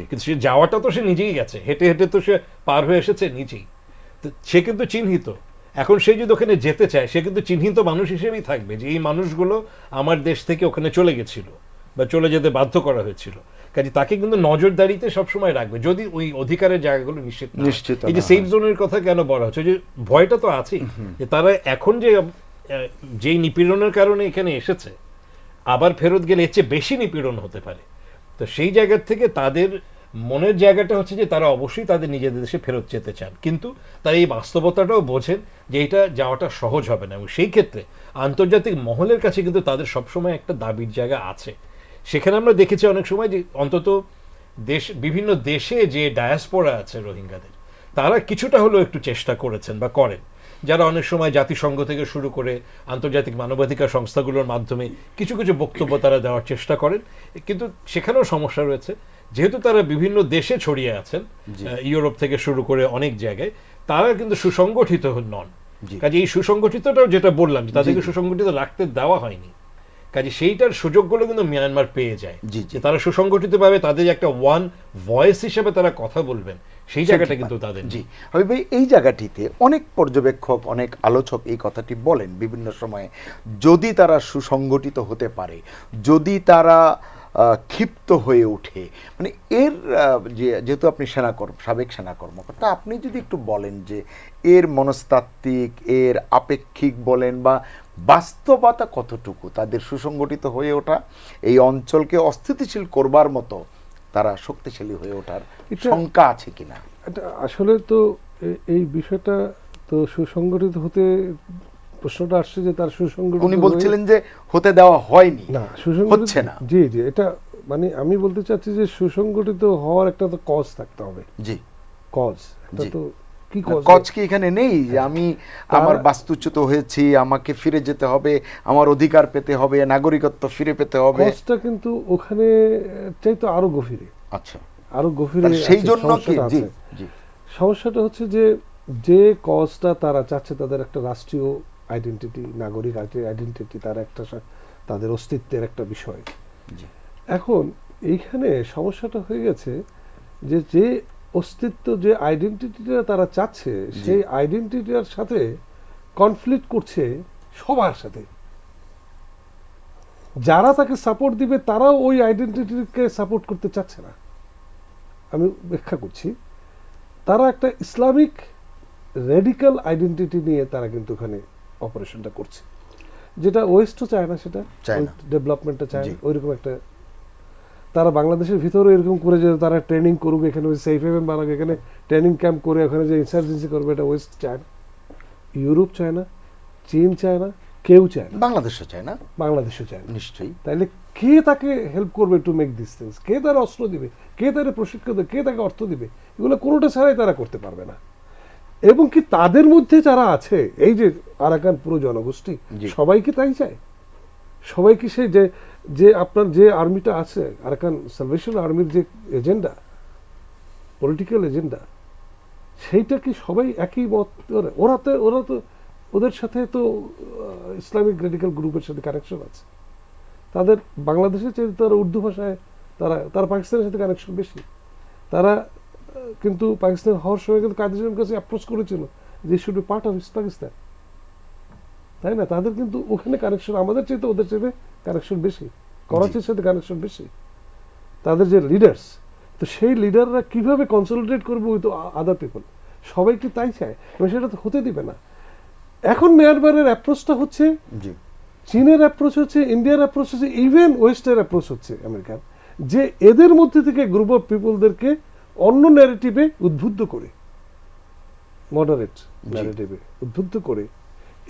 কিন্তু সে যাওয়াটা তো সে নিজেই গেছে, হেঁটে হেঁটে তো সে পার হয়ে এসেছে নিজেই, তো সে কিন্তু চিহ্নিত। এখন সে যদি ওখানে যেতে চায়, সে কিন্তু চিহ্নিত মানুষ হিসেবেই থাকবে, যে এই মানুষগুলো আমার দেশ থেকে ওখানে চলে গেছিল বা চলে যেতে বাধ্য করা হয়েছিল। কাজে তাকে কিন্তু নজরদারিতে সবসময় রাখবে, যদি ওই অধিকারের জায়গাগুলো নিশ্চিত। এই যে সেফ জোনের কথা কেন বলা হচ্ছে, যে ভয়টা তো আছেই, যে তারা এখন যেই নিপীড়নের কারণে এখানে এসেছে, আবার ফেরত গেলে এর চেয়ে বেশি নিপীড়ন হতে পারে। তো সেই জায়গার থেকে তাদের মনের জায়গাটা হচ্ছে যে তারা অবশ্যই তাদের নিজেদের দেশে ফেরত যেতে চান, কিন্তু তারা এই বাস্তবতাটাও বোঝেন যে এটা যাওয়াটা সহজ হবে না, এবং সেই ক্ষেত্রে আন্তর্জাতিক মহলের কাছে কিন্তু তাদের সবসময় একটা দাবির জায়গা আছে। সেখানে আমরা দেখেছি অনেক সময় যে অন্তত বিভিন্ন দেশে যে ডায়াসপোরা আছে রোহিঙ্গাদের, তারা কিছুটা হলেও একটু চেষ্টা করেছেন বা করেন, যারা অনেক সময় জাতিসংঘ থেকে শুরু করে আন্তর্জাতিক মানবাধিকার সংস্থাগুলোর মাধ্যমে কিছু কিছু বক্তব্য তারা দেওয়ার চেষ্টা করেন। কিন্তু সেখানেও সমস্যা রয়েছে, যেহেতু তারা বিভিন্ন দেশে ছড়িয়ে আছেন, ইউরোপ থেকে শুরু করে অনেক জায়গায়, তারা কিন্তু সুসংগঠিত নন। কাজে এই সুসংগঠিতটাও যেটা বললাম, তাদেরকে সুসংগঠিত রাখতে দেওয়া হয়নি, কাজে সেইটার সুযোগগুলো কিন্তু মিয়ানমার পেয়ে যায়, যে তারা সুসংগঠিতভাবে তাদের একটা ওয়ান ভয়েস হিসেবে তারা কথা বলবেন, সেই জায়গাটা কিন্তু তাদের
জি হাবিব ভাই, এই জায়গাটিতে অনেক পর্যবেক্ষক, অনেক আলোচক এই কথাটি বলেন বিভিন্ন সময়ে, যদি তারা সুসংগঠিত হতে পারে, যদি তারা ক্ষিপ্ত হয়ে ওঠে, মানে এর যেহেতু আপনি সাবেক সেনা কর্মকর্তা, আপনি যদি একটু বলেন যে এর মনস্তাত্ত্বিক, এর আপেক্ষিক বলেন বা বাস্তবতা কতটুকু, তাদের সুসংগঠিত হয়ে ওঠা এই অঞ্চলকে অস্থিতিশীল করবার মতো তারা শক্তিশালী হয়ে ওঠার শঙ্কা আছে কিনা?
এটা আসলে তো এই বিষয়টা তো সুসংগঠিত হতে, প্রশ্নটা আসছে যে তার সুসংগঠিত
উনি বলছিলেন যে হতে দেওয়া হয়নি,
না, সুসংগঠিত
হচ্ছে না।
জি জি, এটা মানে আমি বলতে চাচ্ছি যে সুসংগঠিত হওয়ার একটা তো কজ থাকতে হবে।
জি,
কজ, এটা
জি।
তো কি কজ?
কজ কি এখানে নেই যে আমি আমার বাস্তুচ্যুত হয়েছি, আমাকে ফিরে যেতে হবে, আমার অধিকার পেতে হবে, নাগরিকত্ব ফিরে পেতে হবে?
কজটা কিন্তু ওখানে চাইতো আরো গভীরে,
আচ্ছা,
আরো গভীরে
তাহলে সেই
আছে,
জন্য কি?
সমস্যাটা
জি
আছে।
জি
সমস্যাটা হচ্ছে যে যে কজটা তারা চাচ্ছে, তাদের একটা রাষ্ট্রীয় আইডেন্টিটি, নাগরিক আইডেন্টিটি, তার একটা তাদের অস্তিত্বের একটা বিষয়।
জি
এখন এইখানে সমস্যাটা হয়ে গেছে যে যে অস্তিত্ব, যে আইডেন্টিটিটা তারা চাচ্ছে, সেই আইডেন্টিটির সাথে কনফ্লিক্ট করছে সবার সাথে। যারা তাকে সাপোর্ট দিবে তারাও ওই আইডেন্টিটিকে সাপোর্ট করতে চাচ্ছে না। আমি ব্যাখ্যা করছি, তারা একটা ইসলামিক রেডিক্যাল আইডেন্টিটি নিয়ে তারা কিন্তু ওখানে অপারেশনটা করছে, যেটা ওয়েস্টও চায় না, সেটা
চায় না।
ডেভেলপমেন্টটা চায়
জি।
না। ওইরকম একটা, তারা বাংলাদেশের ভিতরে এরকম করে যে তারা ট্রেনিং করুক, এখানে সেফ হেভেন বানাক, এখানে ট্রেনিং ক্যাম্প করে ওখানে যে ইনসার্জেন্সি করবে, এটা ওয়েস্ট চায় না, ইউরোপ চায় না, চীন চায় না, কেউ চায় না,
বাংলাদেশও চায় না,
বাংলাদেশও চায় না।
নিশ্চয়ই।
তাইলে কে তাকে হেল্প করবে টু মেক দিস থিংস? কে তার অস্ত্র দিবে? কে তার প্রশিক্ষণ দেবে? কে তাকে অর্থ দিবে? এগুলো কোনোটা ছাড়াই তারা করতে পারবে না। এবং কি তাদের মধ্যে যারা আছে, এই যে আরাকান পুরো জনগোষ্ঠী,
জি।
সবাই কি তাই চায়? সবাই কি সেই যে যে আপনার যে আর্মিটা আছে, আরাকান সালভেশন আর্মির যে এজেন্ডা, পলিটিক্যাল এজেন্ডা, সেইটা কি সবাই একই মত করে? ওরা তো ওদের সাথে তো ইসলামিক রেডিক্যাল গ্রুপের সাথে কানেকশন আছে। তাদের বাংলাদেশের চেয়ে তারা উর্দু ভাষায়, তারা পাকিস্তানের সাথে কানেকশন বেশি। তারা কিন্তু পাকিস্তান হওয়ার সময় কিন্তু কাদের কাছে অ্যাপ্রোচ করেছিল যে should be part of east Pakistan, তাই না? তাদের কিন্তু ওখানে কানেকশন আমাদের চেয়ে তো ওদের চেয়ে কানেকশন বেশি, করাচির সাথে কানেকশন বেশি। তাদের যে লিডার্স, তো সেই লিডাররা কিভাবে কনসলিডেট করবে উইথ আদার পিপল? সবাই কি তাই চায়? এবং সেটা তো হতে দিবে না। এখন মিয়ানমারের অ্যাপ্রোচটা হচ্ছে,
জি
চীনের অ্যাপ্রোচ হচ্ছে, ইন্ডিয়ার অ্যাপ্রোচ হচ্ছে, ইভেন ওয়েস্টের অ্যাপ্রোচ হচ্ছে আমেরিকার, যে এদের মধ্যে থেকে গ্রুপ অফ পিপলদেরকে অন্য ন্যারেটিভে উদ্বুদ্ধ করে, মডারেট ন্যারেটিভে উদ্বুদ্ধ করে,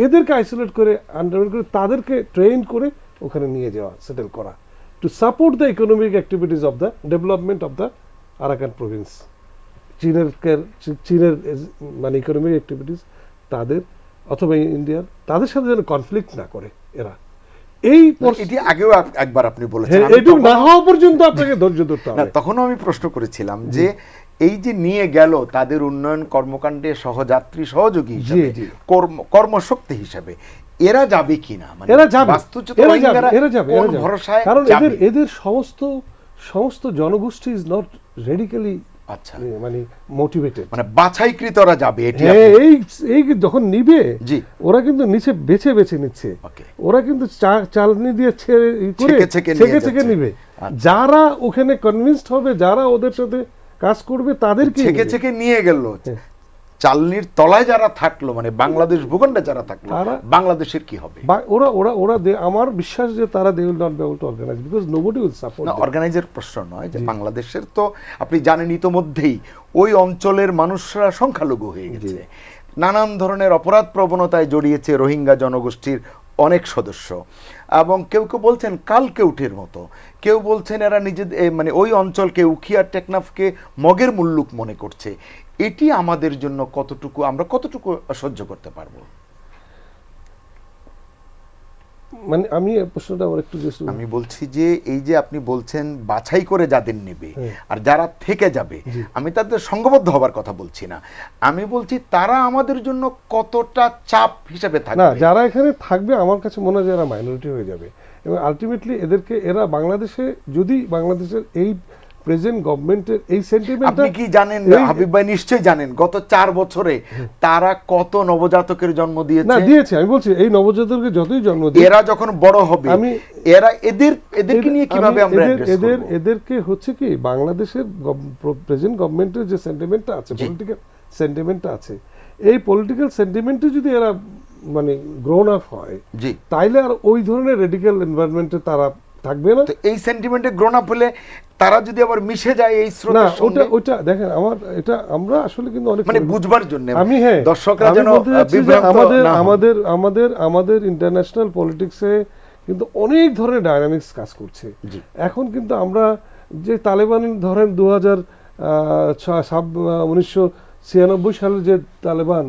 এদেরকে আইসোলেট করে, আন্ডারম্যান করে, তাদেরকে ট্রেন করে ওখানে নিয়ে যাওয়া, সেটেল করা, to support the economic activities of the development of the Arakan Province. চীনের মানে ইকোনমিক অ্যাক্টিভিটিস তাদের অথবা ইন্ডিয়ার, তাদের সাথে যেন কনফ্লিক্ট না করে এরা। এই
এটি আগেও একবার আপনি বলেছেন,
হ্যাঁ, এটুকু না হওয়া পর্যন্ত আপনাকে ধৈর্য ধরতে
না,
হবে।
তখনও আমি প্রশ্ন করেছিলাম যে এই যে নিয়ে গেল তাদের উন্নয়ন কর্মকাণ্ডে সহযাত্রী, সহযোগী হিসেবে,
জি।
কর্মশক্তি হিসেবে এরা যাবে কিনা? মানে
এরা যাবে,
বাস্তুচ্যুত
এরা
রোহিঙ্গারা
যাবে, এরা যাবে,
কোন
এরা যাবে।
ভরসায়
কারণ
যাবে?
এদের সমস্ত জনগোষ্ঠী ইজ নট রেডিক্যালি
আচ্ছা,
মানে মোটিভেটেড।
মানে বাছাইকৃতরা যাবে, এটি
হ্যাঁ,
আপনি-
এই যখন নিবে,
জি
ওরা কিন্তু নিচে বেছে বেছে নিচ্ছে।
ওকে,
ওরা কিন্তু চালনি দিয়ে
ছেঁকে নিয়ে
ছেকে
যাচ্ছে।
নিবে।
আচ্ছা।
যারা ওখানে কনভিন্সড হবে, যারা ওদের সাথে কাজ করবে, তাদেরকে
ছেকে নিয়ে গেল।
হ্যাঁ।
চালনির তলায় যারা থাকলো, মানে বাংলাদেশ ভূখণ্ডে যারা থাকলো,
তারা-
বাংলাদেশের কি হবে?
ওরা আমার বিশ্বাস যে তারা they will not be able to organise, because nobody will support.
না, অর্গানাইজের প্রশ্ন নয়, যে বাংলাদেশের তো আপনি জানেন ইতোমধ্যেই ওই অঞ্চলের মানুষরা সংখ্যালঘু হয়ে গেছে, নানান ধরনের অপরাধ প্রবণতায় জড়িয়েছে রোহিঙ্গা জনগোষ্ঠীর অনেক সদস্য, এবং কেউ কেউ বলছেন কালকেউটের মতো, কেউ বলছেন এরা নিজেদের মানে ওই অঞ্চলকে, উখিয়া টেকনাফকে মগের মুল্লুক মনে করছে। এটি আমাদের জন্য আমরা কতটুকু সহ্য করতে পারবো?
মানে আমি এই প্রশ্নটা আমার একটু
আমি বলছি যে এই যে আপনি বলছেন বাছাই করে যাদের নেবে আর যারা থেকে যাবে, আমি তাদের সংঘবদ্ধ হবার কথা বলছি না, আমি বলছি তারা আমাদের জন্য কতটা চাপ হিসেবে
না,
থাকবে।
যারা এখানে থাকবে আমার কাছে মনে হয় যে এরা মাইনরিটি হয়ে যাবে, এবং আলটিমেটলি এরা বাংলাদেশে, যদি বাংলাদেশের এই প্রেজেন্ট গভর্নমেন্টের এই সেন্টিমেন্টটা
আপনি কি জানেন, হাবিব ভাই নিশ্চয়ই জানেন, গত 4 বছরে তারা কত নবজাতকের জন্ম
না
দিয়েছে।
দিয়েছে, আমি বলছি এই নবজাতককে যতই জন্ম দিই,
এরা যখন বড় হবে এরা এদেরকে নিয়ে কিভাবে আমরা অ্যাড্রেস করব?
এদেরকে হচ্ছে কি বাংলাদেশের প্রেজেন্ট গভর্নমেন্টের যে সেন্টিমেন্টটা আছে, পলিটিক্যাল সেন্টিমেন্টটা আছে, এই পলিটিক্যাল সেন্টিমেন্টে যদি এরা মানে গ্রোন আপ হয়,
জি,
তাইলে আর ওই ধরনের রেডিক্যাল এনভায়রনমেন্টে তারা থাকবে না।
তো এই সেন্টিমেন্টে গ্রোন আপ হলে তারা যদি আবার মিশে যায় এই
না
স্রোতের সঙ্গে,
ওটা দেখেন, এটা আমরা আসলে কিন্তু অনেক
মানে বুঝবার জন্য
আমি
দর্শকরা যেন
বলতে চাচ্ছি যে
বিভ্রান্ত না হয়।
আমাদের ইন্টারন্যাশনাল পলিটিক্সে কিন্তু অনেক ধরনের ডায়নামিক্স কাজ করছে।
জি।
এখন কিন্তু আমরা যে তালেবান ধরেন 1996 সালের যে তালেবান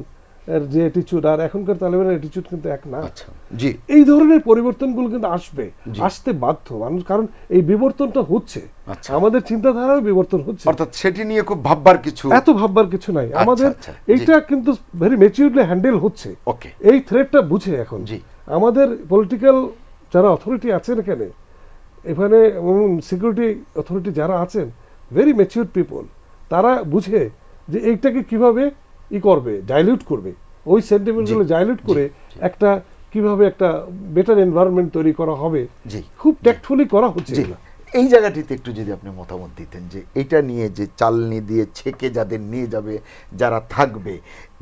এর যে অ্যাটিচিউড আর এখনকার তালেবানের অ্যাটিচিউড কিন্তু এক না।
আচ্ছা, জি,
এই ধরনের পরিবর্তনগুলো কিন্তু আসবে,
জি।
আসতে বাধ্য মানুষ, কারণ এই বিবর্তনটা হচ্ছে,
আচ্ছা।
আমাদের চিন্তাধারার বিবর্তন হচ্ছে।
অর্থাৎ সেটি নিয়ে খুব ভাববার কিছু,
এত ভাববার কিছু নাই আমাদের,
আচ্ছা, জি।
এইটা কিন্তু ভেরি ম্যাচিউরলি হ্যান্ডেল হচ্ছে।
ওকে,
এই থ্রেটটা বুঝে এখন
জি,
আমাদের পলিটিক্যাল যারা অথরিটি আছেন এখানে সিকিউরিটি অথরিটি যারা আছেন, ভেরি ম্যাচিউর পিপল, তারা বুঝে যে এইটাকে কিভাবে করবে, ডাইলিউট করবে, ওই সেন্টিমেন্টগুলো ডাইলিউট করে একটা কিভাবে একটা বেটার এনভায়রনমেন্ট তৈরি করা হবে,
জি,
খুব ট্যাক্টফুলি করা হচ্ছে
জি।
এগুলো।
এই জায়গাটিতে একটু যদি আপনি মতামত দিতেন যে এটা নিয়ে যে চালনি দিয়ে ছেকে যাদের নিয়ে যাবে, যারা থাকবে,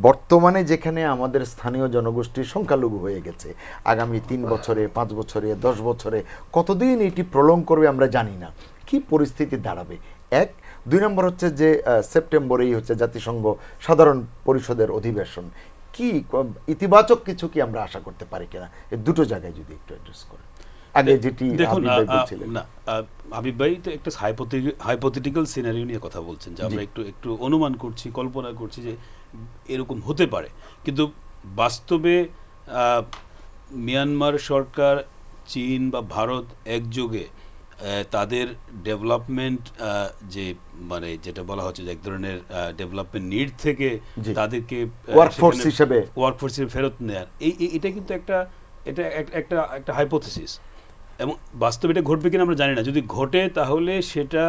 বর্তমানে যেখানে আমাদের স্থানীয় জনগোষ্ঠীর সংখ্যালঘু হয়ে গেছে, আগামী 3 বছরে 5 বছরে 10 বছরে কতদিন এটি প্রলং করবে আমরা জানি না, কি পরিস্থিতি দাঁড়াবে। 1, 2 নম্বর হচ্ছে যে সেপ্টেম্বরেই হচ্ছে জাতিসংঘ সাধারণ পরিষদের অধিবেশন, কি ইতিবাচক কিছু কি আমরা আশা করতে পারি কিনা, এই দুটো জায়গায় যদি একটু অ্যাড্রেস করেন। আগে যেটি
দেখুন,
হাবিব ভাই বলছিলেন।
না, হাবিব ভাই তো একটা হাইপোথেটিক্যাল সিনারিও নিয়ে কথা বলছেন, যে আমরা একটু অনুমান করছি, কল্পনা করছি যে এরকম হতে পারে, কিন্তু বাস্তবে মিয়ানমার সরকার, চীন বা ভারত একযোগে তাদের ডেভেলপমেন্ট যে মানে যেটা বলা হচ্ছে যে এক ধরনের ডেভেলপমেন্ট নিড থেকে তাদেরকে
ওয়ার্কফোর্স হিসেবে
ফেরত নেয়ার, এটা কিন্তু একটা হাইপোথেসিস, এবং বাস্তবে এটা ঘটবে কিনা আমরা জানি না। যদি ঘটে তাহলে সেটা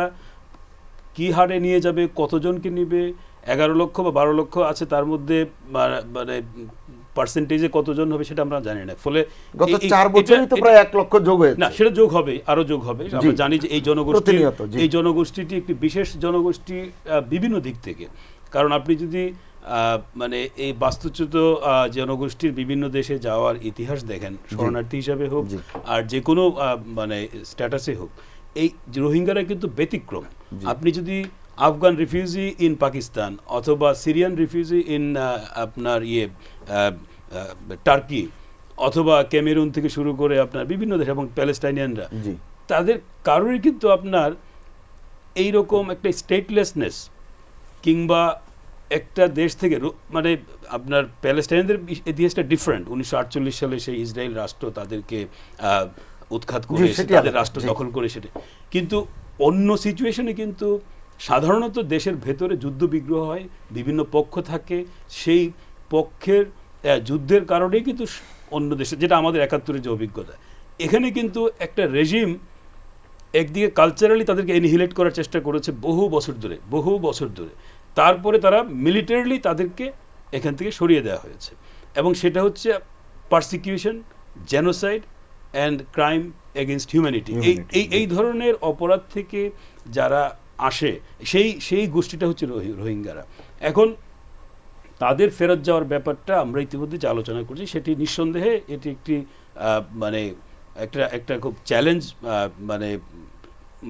কি হারে নিয়ে যাবে, কতজনকে নিবে, 11 লক্ষ বা 12 লক্ষ আছে, তার মধ্যে মানে পার্সেন্টেজে কতজন হবে সেটা আমরা জানি না। ফলে
গত 4 বছরই তো প্রায় 1 লক্ষ যোগ হয়েছে।
না, সেটা যোগ হবে, আরো যোগ হবে। আমরা জানি যে এই জনগোষ্ঠীটি একটি বিশেষ জনগোষ্ঠী বিভিন্ন দিক থেকে, কারণ আপনি যদি মানে এই বাস্তুচ্যুত জনগোষ্ঠীর বিভিন্ন দেশে যাওয়ার ইতিহাস দেখেন, শরণার্থী হিসাবে হোক আর যে কোনো মানে স্ট্যাটাসে হোক, এই রোহিঙ্গারা কিন্তু ব্যতিক্রম। আপনি যদি আফগান রিফিউজি ইন পাকিস্তান অথবা সিরিয়ান রিফিউজি ইন আপনার টার্কি অথবা ক্যামেরুন থেকে শুরু করে আপনার বিভিন্ন দেশ এবং প্যালেস্টাইনিয়ানরা, তাদের কারোরই কিন্তু আপনার এইরকম একটা স্টেটলেসনেস কিংবা একটা দেশ থেকে মানে আপনার প্যালেস্টাইনদের ইতিহাসটা ডিফারেন্ট। 1948 সালে সেই ইসরায়েল রাষ্ট্র তাদেরকে উৎখাত করে তাদের রাষ্ট্র দখল করে সেটা, কিন্তু অন্য সিচুয়েশনে কিন্তু সাধারণত দেশের ভেতরে যুদ্ধ বিগ্রহ হয়, বিভিন্ন পক্ষ থাকে, সেই পক্ষের যুদ্ধের কারণেই কিন্তু অন্য দেশে, যেটা আমাদের 71-এর যে অভিজ্ঞতা, এখানে কিন্তু একটা রেজিম একদিকে কালচারালি তাদেরকে এনহিলেট করার চেষ্টা করেছে বহু বছর ধরে, তারপরে তারা মিলিটারিলি তাদেরকে এখান থেকে সরিয়ে দেওয়া হয়েছে, এবং সেটা হচ্ছে persecution, genocide and crime against humanity. এই ধরনের অপরাধ থেকে যারা আসে সেই গোষ্ঠীটা হচ্ছে রোহিঙ্গারা। এখন তাদের ফেরত যাওয়ার ব্যাপারটা আমরা ইতিমধ্যে যে আলোচনা করছি, সেটি নিঃসন্দেহে এটি একটি মানে একটা খুব চ্যালেঞ্জ, মানে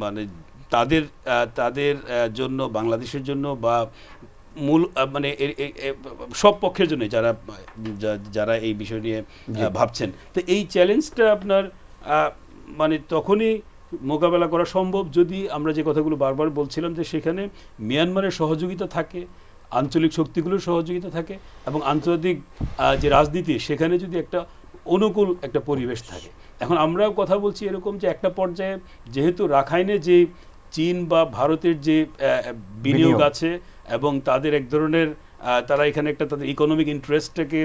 মানে তাদের জন্য, বাংলাদেশের জন্য বা মূল মানে সব পক্ষের জন্য যারা এই বিষয় নিয়ে ভাবছেন। তো এই চ্যালেঞ্জটা আপনার মানে তখনই মোকাবেলা করা সম্ভব যদি আমরা যে কথাগুলো বারবার বলছিলাম, যে সেখানে মিয়ানমারের সহযোগিতা থাকে, আঞ্চলিক শক্তিগুলোর সহযোগিতা থাকে, এবং আন্তর্জাতিক যে রাজনীতি সেখানে যদি একটা অনুকূল একটা পরিবেশ থাকে। এখন আমরাও কথা বলছি এরকম যে একটা পর্যায়ে যেহেতু রাখাইনে যে চীন বা ভারতের যে বিনিয়োগ আছে এবং তাদের এক ধরনের তারা এখানে একটা তাদের ইকোনমিক ইন্টারেস্টটাকে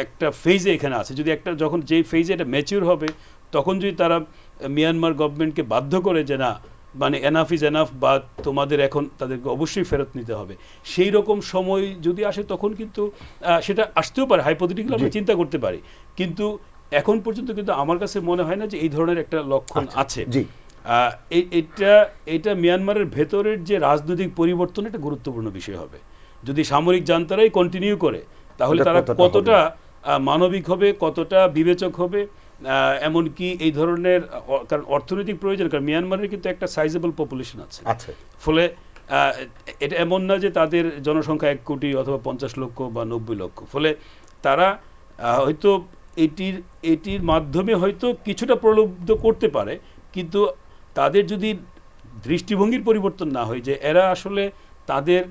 একটা ফেজে এখানে আছে, যদি যখন যেই ফেজে এটা ম্যাচিউর হবে, তখন যদি তারা মিয়ানমার গভর্নমেন্টকে বাধ্য করে যে না মানে এনাফ ইজ এনাফ বা তোমাদের এখন তাদেরকে অবশ্যই ফেরত নিতে হবে, সেই রকম সময় যদি আসে তখন কিন্তু সেটা আসতেও পারে, হাইপোথেটিক্যালি আমরা চিন্তা করতে পারি, কিন্তু এখন পর্যন্ত কিন্তু আমার কাছে মনে হয় না যে এই ধরনের একটা লক্ষণ আছে।
জি।
এটা মিয়ানমারের ভেতরের যে রাজনৈতিক পরিবর্তন একটা গুরুত্বপূর্ণ বিষয় হবে। যদি সামরিক জান্তারাই কন্টিনিউ করে তাহলে তারা কতটা মানবিক হবে, কতটা বিবেচক হবে, এমনকি এই ধরনের কারণ অর্থনৈতিক প্রয়োজন, কারণ মিয়ানমারের কিন্তু একটা সাইজেবল পপুলেশন আছে, ফলে এটা এমন না যে তাদের জনসংখ্যা 1 কোটি অথবা 50 লক্ষ বা 90 লক্ষ, ফলে তারা হয়তো এটির মাধ্যমে হয়তো কিছুটা প্রলুব্ধ করতে পারে, কিন্তু তাদের যদি দৃষ্টিভঙ্গির পরিবর্তন না হয় যে এরা আসলে তাদের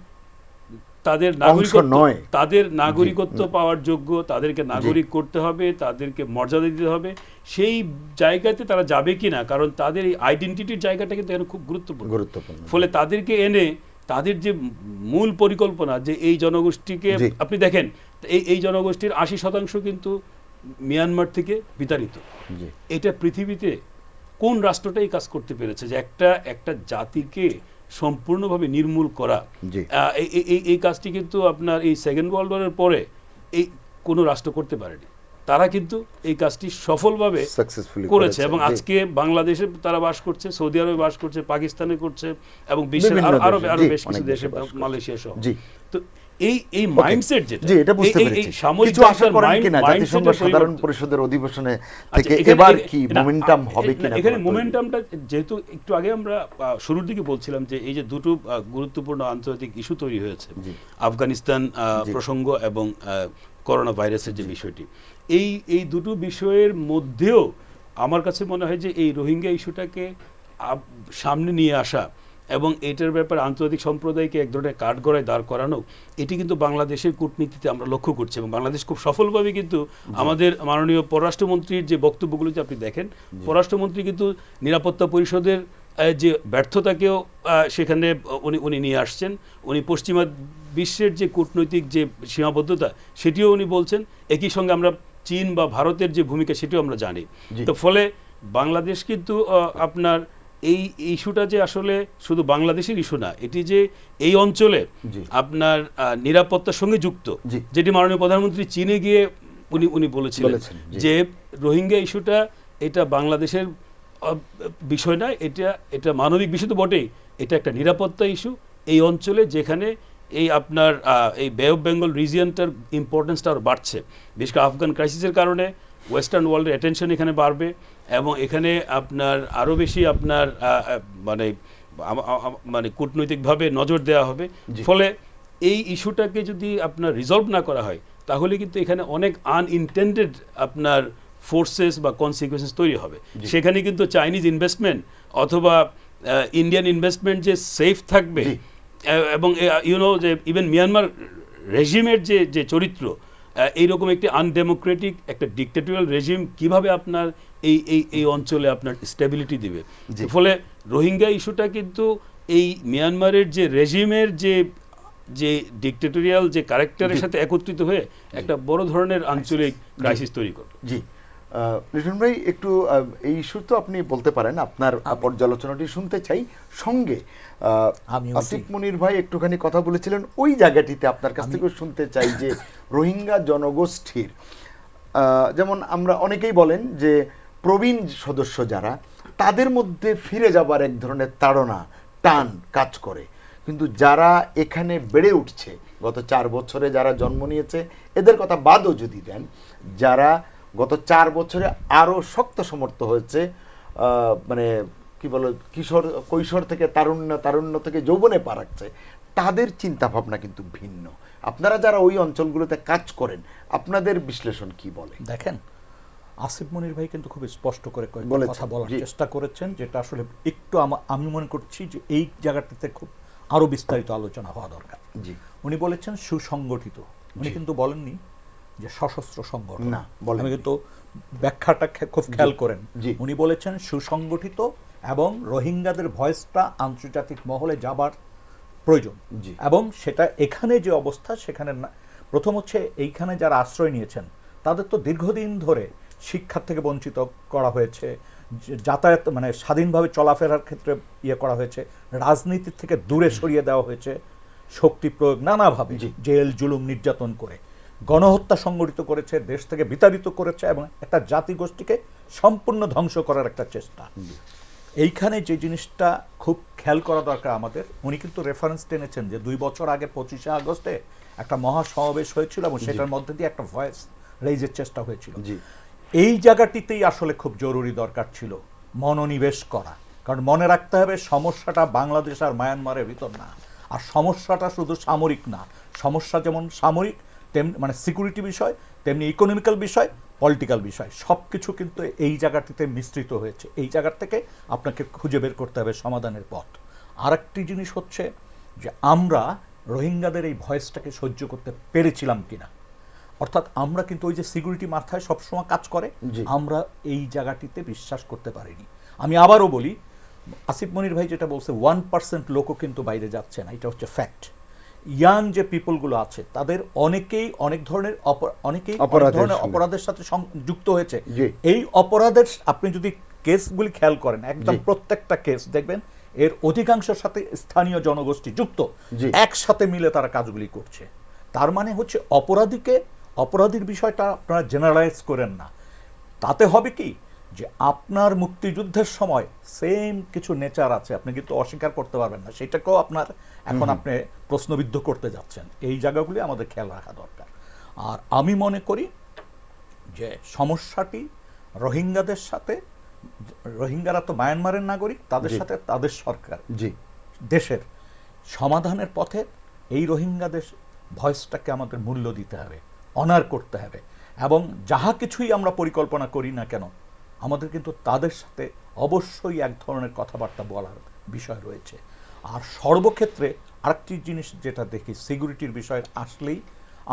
নাগরিকত্ব পাওয়ার যোগ্য, তাদেরকে নাগরিক করতে হবে, তাদেরকে মর্যাদা দিতে হবে, সেই জায়গাতে তারা যাবে কিনা, কারণ তাদের এই আইডেন্টিটির জায়গাটা কিন্তু এখানে খুব গুরুত্বপূর্ণ। ফলে তাদেরকে এনে তাদের যে মূল পরিকল্পনা যে এই জনগোষ্ঠীকে আপনি দেখেন এই জনগোষ্ঠীর 80% কিন্তু মিয়ানমার থেকে বিতাড়িত। এটা পৃথিবীতে কোন রাষ্ট্রটাই কাজ করতে পেরেছে যে একটা জাতিকে সম্পূর্ণভাবে নির্মূল করা? এই কাজটি কিন্তু আপনার এই সেকেন্ড ওয়ার্ল্ড ওয়ারের পরে এই কোনো রাষ্ট্র করতে পারেনি। তারা কিন্তু এই কাজটি সফলভাবে করেছে এবং আজকে বাংলাদেশে তারা বাস করছে, সৌদি আরবে বাস করছে, পাকিস্তানে করছে এবং বিশ্বের আরো বেশ কিছু দেশে, মালয়েশিয়া সহ। তো এই মাইন্ডসেট যেটা
এটা বুঝতে পেরেছি, কিছু আশা করেন কিনা জাতিসংঘ সাধারণ পরিষদের অধিবেশনে থেকে এবার কি মোমেন্টাম হবে কিনা?
এখানে মোমেন্টামটা যেহেতু একটু আগে আমরা শুরুর দিকে বলছিলাম যে এই যে দুটো গুরুত্বপূর্ণ আন্তর্জাতিক ইস্যু তৈরি হয়েছে, আফগানিস্তান প্রসঙ্গ এবং করোনা ভাইরাসের যে বিষয়টি, এই দুটো বিষয়ের মধ্যেও আমার কাছে মনে হয় যে এই রোহিঙ্গা ইস্যুটাকে সামনে নিয়ে আসা এবং এটার ব্যাপারে আন্তর্জাতিক সম্প্রদায়কে এক ধরনের কাঠগড়ায় দাঁড় করানো, এটি কিন্তু বাংলাদেশের কূটনীতিতে আমরা লক্ষ্য করছি এবং বাংলাদেশ খুব সফলভাবে কিন্তু আমাদের মাননীয় পররাষ্ট্রমন্ত্রীর যে বক্তব্যগুলোতে আপনি দেখেন, পররাষ্ট্রমন্ত্রী কিন্তু নিরাপত্তা পরিষদের যে ব্যর্থতাকেও সেখানে উনি নিয়ে আসছেন, উনি পশ্চিমা বিশ্বের যে কূটনৈতিক যে সীমাবদ্ধতা সেটিও উনি বলছেন, একই সঙ্গে আমরা চীন বা ভারতের যে ভূমিকা সেটিও আমরা জানি। তো ফলে বাংলাদেশ কিন্তু আপনার এই ইস্যুটা যে আসলে শুধু বাংলাদেশের ইস্যু না, এটি যে এই অঞ্চলে আপনার নিরাপত্তার সঙ্গে যুক্ত, যেটি মাননীয় প্রধানমন্ত্রী চীনে গিয়ে উনি বলেছিলেন যে রোহিঙ্গা ইস্যুটা এটা বাংলাদেশের বিষয় না, এটা মানবিক বিষয় তো বটেই, এটা একটা নিরাপত্তা ইস্যু এই অঞ্চলে, যেখানে এই আপনার এই বে অফ বেঙ্গল রিজিয়নটার ইম্পর্টেন্সটা আরও বাড়ছে, বিশেষ করে আফগান ক্রাইসিসের কারণে ওয়েস্টার্ন ওয়ার্ল্ডের অ্যাটেনশন এখানে বাড়বে এবং এখানে আপনার আরও বেশি আপনার মানে কূটনৈতিকভাবে নজর দেওয়া হবে। ফলে এই ইস্যুটাকে যদি আপনার রিজলভ না করা হয় তাহলে কিন্তু এখানে অনেক আনইনটেন্ডেড আপনার ফোর্সেস বা কনসিকুয়েন্সেস তৈরি হবে। সেখানে কিন্তু চাইনিজ ইনভেস্টমেন্ট অথবা ইন্ডিয়ান ইনভেস্টমেন্ট যে সেফ থাকবে এবং যে ইভেন মিয়ানমার রেজিমের যে চরিত্র, এইরকম একটি আনডেমোক্রেটিক একটা ডিক্টেটোরিয়াল রেজিম কিভাবে আপনার এই অঞ্চলে আপনার স্টেবিলিটি দিবে। ফলে রোহিঙ্গা ইস্যুটা কিন্তু এই মিয়ানমারের যে রেজিমের যে ডিক্টেটোরিয়াল যে ক্যারেক্টারের সাথে একত্রিত হয়ে একটা বড় ধরনের আঞ্চলিক ক্রাইসিস তৈরি করবে।
জি লিটন ভাই, একটু এই ইস্যু তো আপনি বলতে পারেন, আপনার পর্যালোচনাটি শুনতে চাই। সঙ্গে আসিফ মনির ভাই একটুখানি কথা বলেছিলেন ওই জায়গাটিতে, আপনার কাছ থেকে শুনতে চাই যে রোহিঙ্গা জনগোষ্ঠীর যেমন আমরা অনেকেই বলেন যে প্রবীণ সদস্য যারা, তাদের মধ্যে ফিরে যাবার এক ধরনের তাড়না টান কাজ করে, কিন্তু যারা এখানে বেড়ে উঠছে গত 4 বছরে যারা জন্ম নিয়েছে, এদের কথা বাদও যদি দেন, যারা গত 4 বছরে আরও শক্ত সমর্থ হয়েছে, মানে কি বলো কৈশোর থেকে তারুণ্য থেকে যৌবনে পা রাখছে, তাদের চিন্তা ভাবনা কিন্তু ভিন্ন। আপনারা যারা ওই অঞ্চলগুলোতে কাজ করেন, আপনাদের বিশ্লেষণ কি বলে?
দেখেন, আসিফ মনির ভাই কিন্তু খুব স্পষ্ট করে কথা বলার চেষ্টা করেছেন, যেটা আসলে একটু আমি মনে করছি যে এই জায়গাটাতে খুব আরো বিস্তারিত আলোচনা হওয়া দরকার। উনি বলেছেন সুসংগঠিত, উনি কিন্তু বলেননি যে সশস্ত্র সংগঠন না, আমি কিন্তু ব্যাখ্যাটা খুব খেয়াল করেন। উনি বলেছেন সুসংগঠিত এবং রোহিঙ্গাদের ভয়েসটা আন্তর্জাতিক মহলে যাবার প্রয়োজন, এবং সেটা এখানে যে অবস্থা সেখানে প্রথম হচ্ছে এইখানে যারা আশ্রয় নিয়েছেন তাদের তো দীর্ঘদিন ধরে শিক্ষা থেকে বঞ্চিত করা হয়েছে, যাতায়াত মানে স্বাধীনভাবে চলাফেরার ক্ষেত্রে ইয়ে করা হয়েছে, রাজনীতির থেকে দূরে সরিয়ে দেওয়া হয়েছে শক্তি প্রয়োগ নানাভাবে, জেল জুলুম নির্যাতন করে গণহত্যা সংগঠিত করেছে, দেশ থেকে বিতাড়িত করেছে এবং একটা জাতিগোষ্ঠীকে সম্পূর্ণ ধ্বংস করার একটা চেষ্টা। এইখানে যে জিনিসটা খুব খেয়াল করা দরকার আমাদের, উনি কিন্তু রেফারেন্স টেনেছেন যে 2 বছর আগে 25শে আগস্টে একটা মহাসমাবেশ হয়েছিল এবং সেটার মধ্যে দিয়ে একটা ভয়েস রেইজের চেষ্টা হয়েছিল। এই জায়গাটিতেই আসলে খুব জরুরি দরকার ছিল মনোনিবেশ করা, কারণ মনে রাখতে হবে সমস্যাটা বাংলাদেশ আর মায়ানমারের ভিতর না, আর সমস্যাটা শুধু সামরিক না, সমস্যা যেমন সামরিক তেমনি মানে সিকিউরিটি বিষয়, তেমনি ইকোনমিক্যাল বিষয়, পলিটিক্যাল বিষয়, সব কিছু কিন্তু এই জায়গাটিতে মিশ্রিত হয়েছে। এই জায়গার থেকে আপনাকে খুঁজে বের করতে হবে সমাধানের পথ। আরেকটি জিনিস হচ্ছে যে আমরা রোহিঙ্গাদের এই ভয়েসটাকে সহ্য করতে পেরেছিলাম কিনা, অর্থাৎ আমরা কিন্তু ওই যে সিকিউরিটি মাথায় সবসময় কাজ করে, আমরা এই জায়গাটিতে বিশ্বাস করতে পারিনি। আমি আবারও বলি, আসিফ মনির ভাই যেটা বলছে 1% লোকও কিন্তু বাইরে যাচ্ছে না, এটা হচ্ছে ফ্যাক্ট। ইয়াং যে পিপলগুলো আছে তাদের অনেকেই অনেক ধরনের অপরাধের সাথে যুক্ত হয়েছে। এই অপরাধের আপনি যদি কেসগুলি খেয়াল করেন, একদম প্রত্যেকটা কেস দেখবেন এর অধিকাংশের সাথে স্থানীয় জনগোষ্ঠী যুক্ত, একসাথে মিলে তারা কাজগুলি করছে। তার মানে হচ্ছে অপরাধীর বিষয়টা আপনারা জেনারেলাইজ করেন না। তাতে হবে কি যে আপনার মুক্তিযুদ্ধের সময় সেম কিছু নেচার আছে, আপনি কিন্তু অস্বীকার করতে পারবেন না, সেটাকেও আপনার এখন আপনি প্রশ্নবিদ্ধ করতে যাচ্ছেন। এই জায়গাগুলি আমাদের খেয়াল রাখা দরকার। আর আমি মনে করি যে সমস্যাটি রোহিঙ্গাদের সাথে, রোহিঙ্গারা তো মায়ানমারের নাগরিক, তাদের সাথে তাদের সরকার দেশের সমাধানের পথে এই রোহিঙ্গাদের ভয়েসটাকে আমাদের মূল্য দিতে হবে, অনার করতে হবে, এবং যাহা কিছুই আমরা পরিকল্পনা করি না কেন আমাদের কিন্তু তাদের সাথে অবশ্যই এক ধরনের কথাবার্তা বলার বিষয় রয়েছে। আর সর্বক্ষেত্রে আরেকটি জিনিস যেটা দেখি, সিকিউরিটির বিষয় আসলেই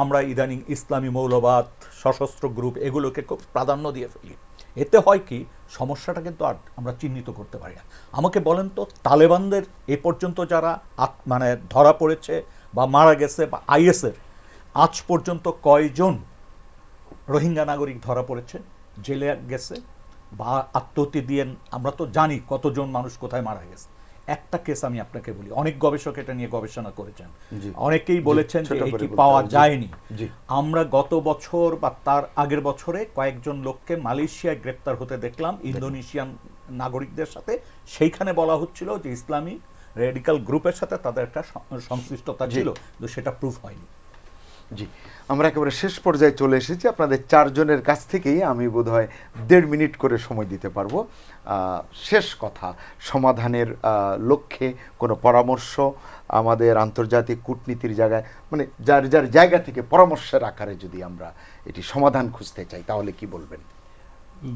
আমরা ইদানিং ইসলামী মৌলবাদ, সশস্ত্র গ্রুপ এগুলোকে খুব প্রাধান্য দিয়ে ফেলি। এতে হয় কি, সমস্যাটা কিন্তু আর আমরা চিহ্নিত করতে পারি না। আমাকে বলেন তো, তালেবানদের এ পর্যন্ত যারা মানে ধরা পড়েছে বা মারা গেছে, বা আইএসের আজ পর্যন্ত কয়জন রোহিঙ্গা নাগরিক ধরা পড়েছে, জেলে গেছে বা আত্মহত্যা দিয়ে, আমরা তো জানি কতজন মানুষ কোথায় মারা গেছে। একটা কেস আমি আপনাকে বলি, অনেক গবেষক এটা নিয়ে গবেষণা করেছেন, অনেকেই বলেছেন যে এটি পাওয়া যায়নি। আমরা গত বছর বা তার আগের বছরে কয়েকজন লোককে মালয়েশিয়ায় গ্রেপ্তার হতে দেখলাম ইন্দোনেশিয়ান নাগরিকদের সাথে। সেইখানে বলা হচ্ছিল যে ইসলামী রেডিক্যাল গ্রুপের সাথে তাদের একটা সংশ্লিষ্টতা ছিল, কিন্তু সেটা প্রুফ হয়নি।
জি, আমরা একেবারে শেষ পর্যায়ে চলে এসেছি। আপনাদের 4 জনের কাছ থেকেই আমি বোধহয় 1.5 মিনিট করে সময় দিতে পারবো। শেষ কথা, সমাধানের লক্ষ্যে কোনো পরামর্শ আমাদের আন্তর্জাতিক কূটনীতির জায়গায়, মানে যার যার জায়গা থেকে পরামর্শের আকারে যদি আমরা এটি সমাধান খুঁজতে চাই, তাহলে কি বলবেন?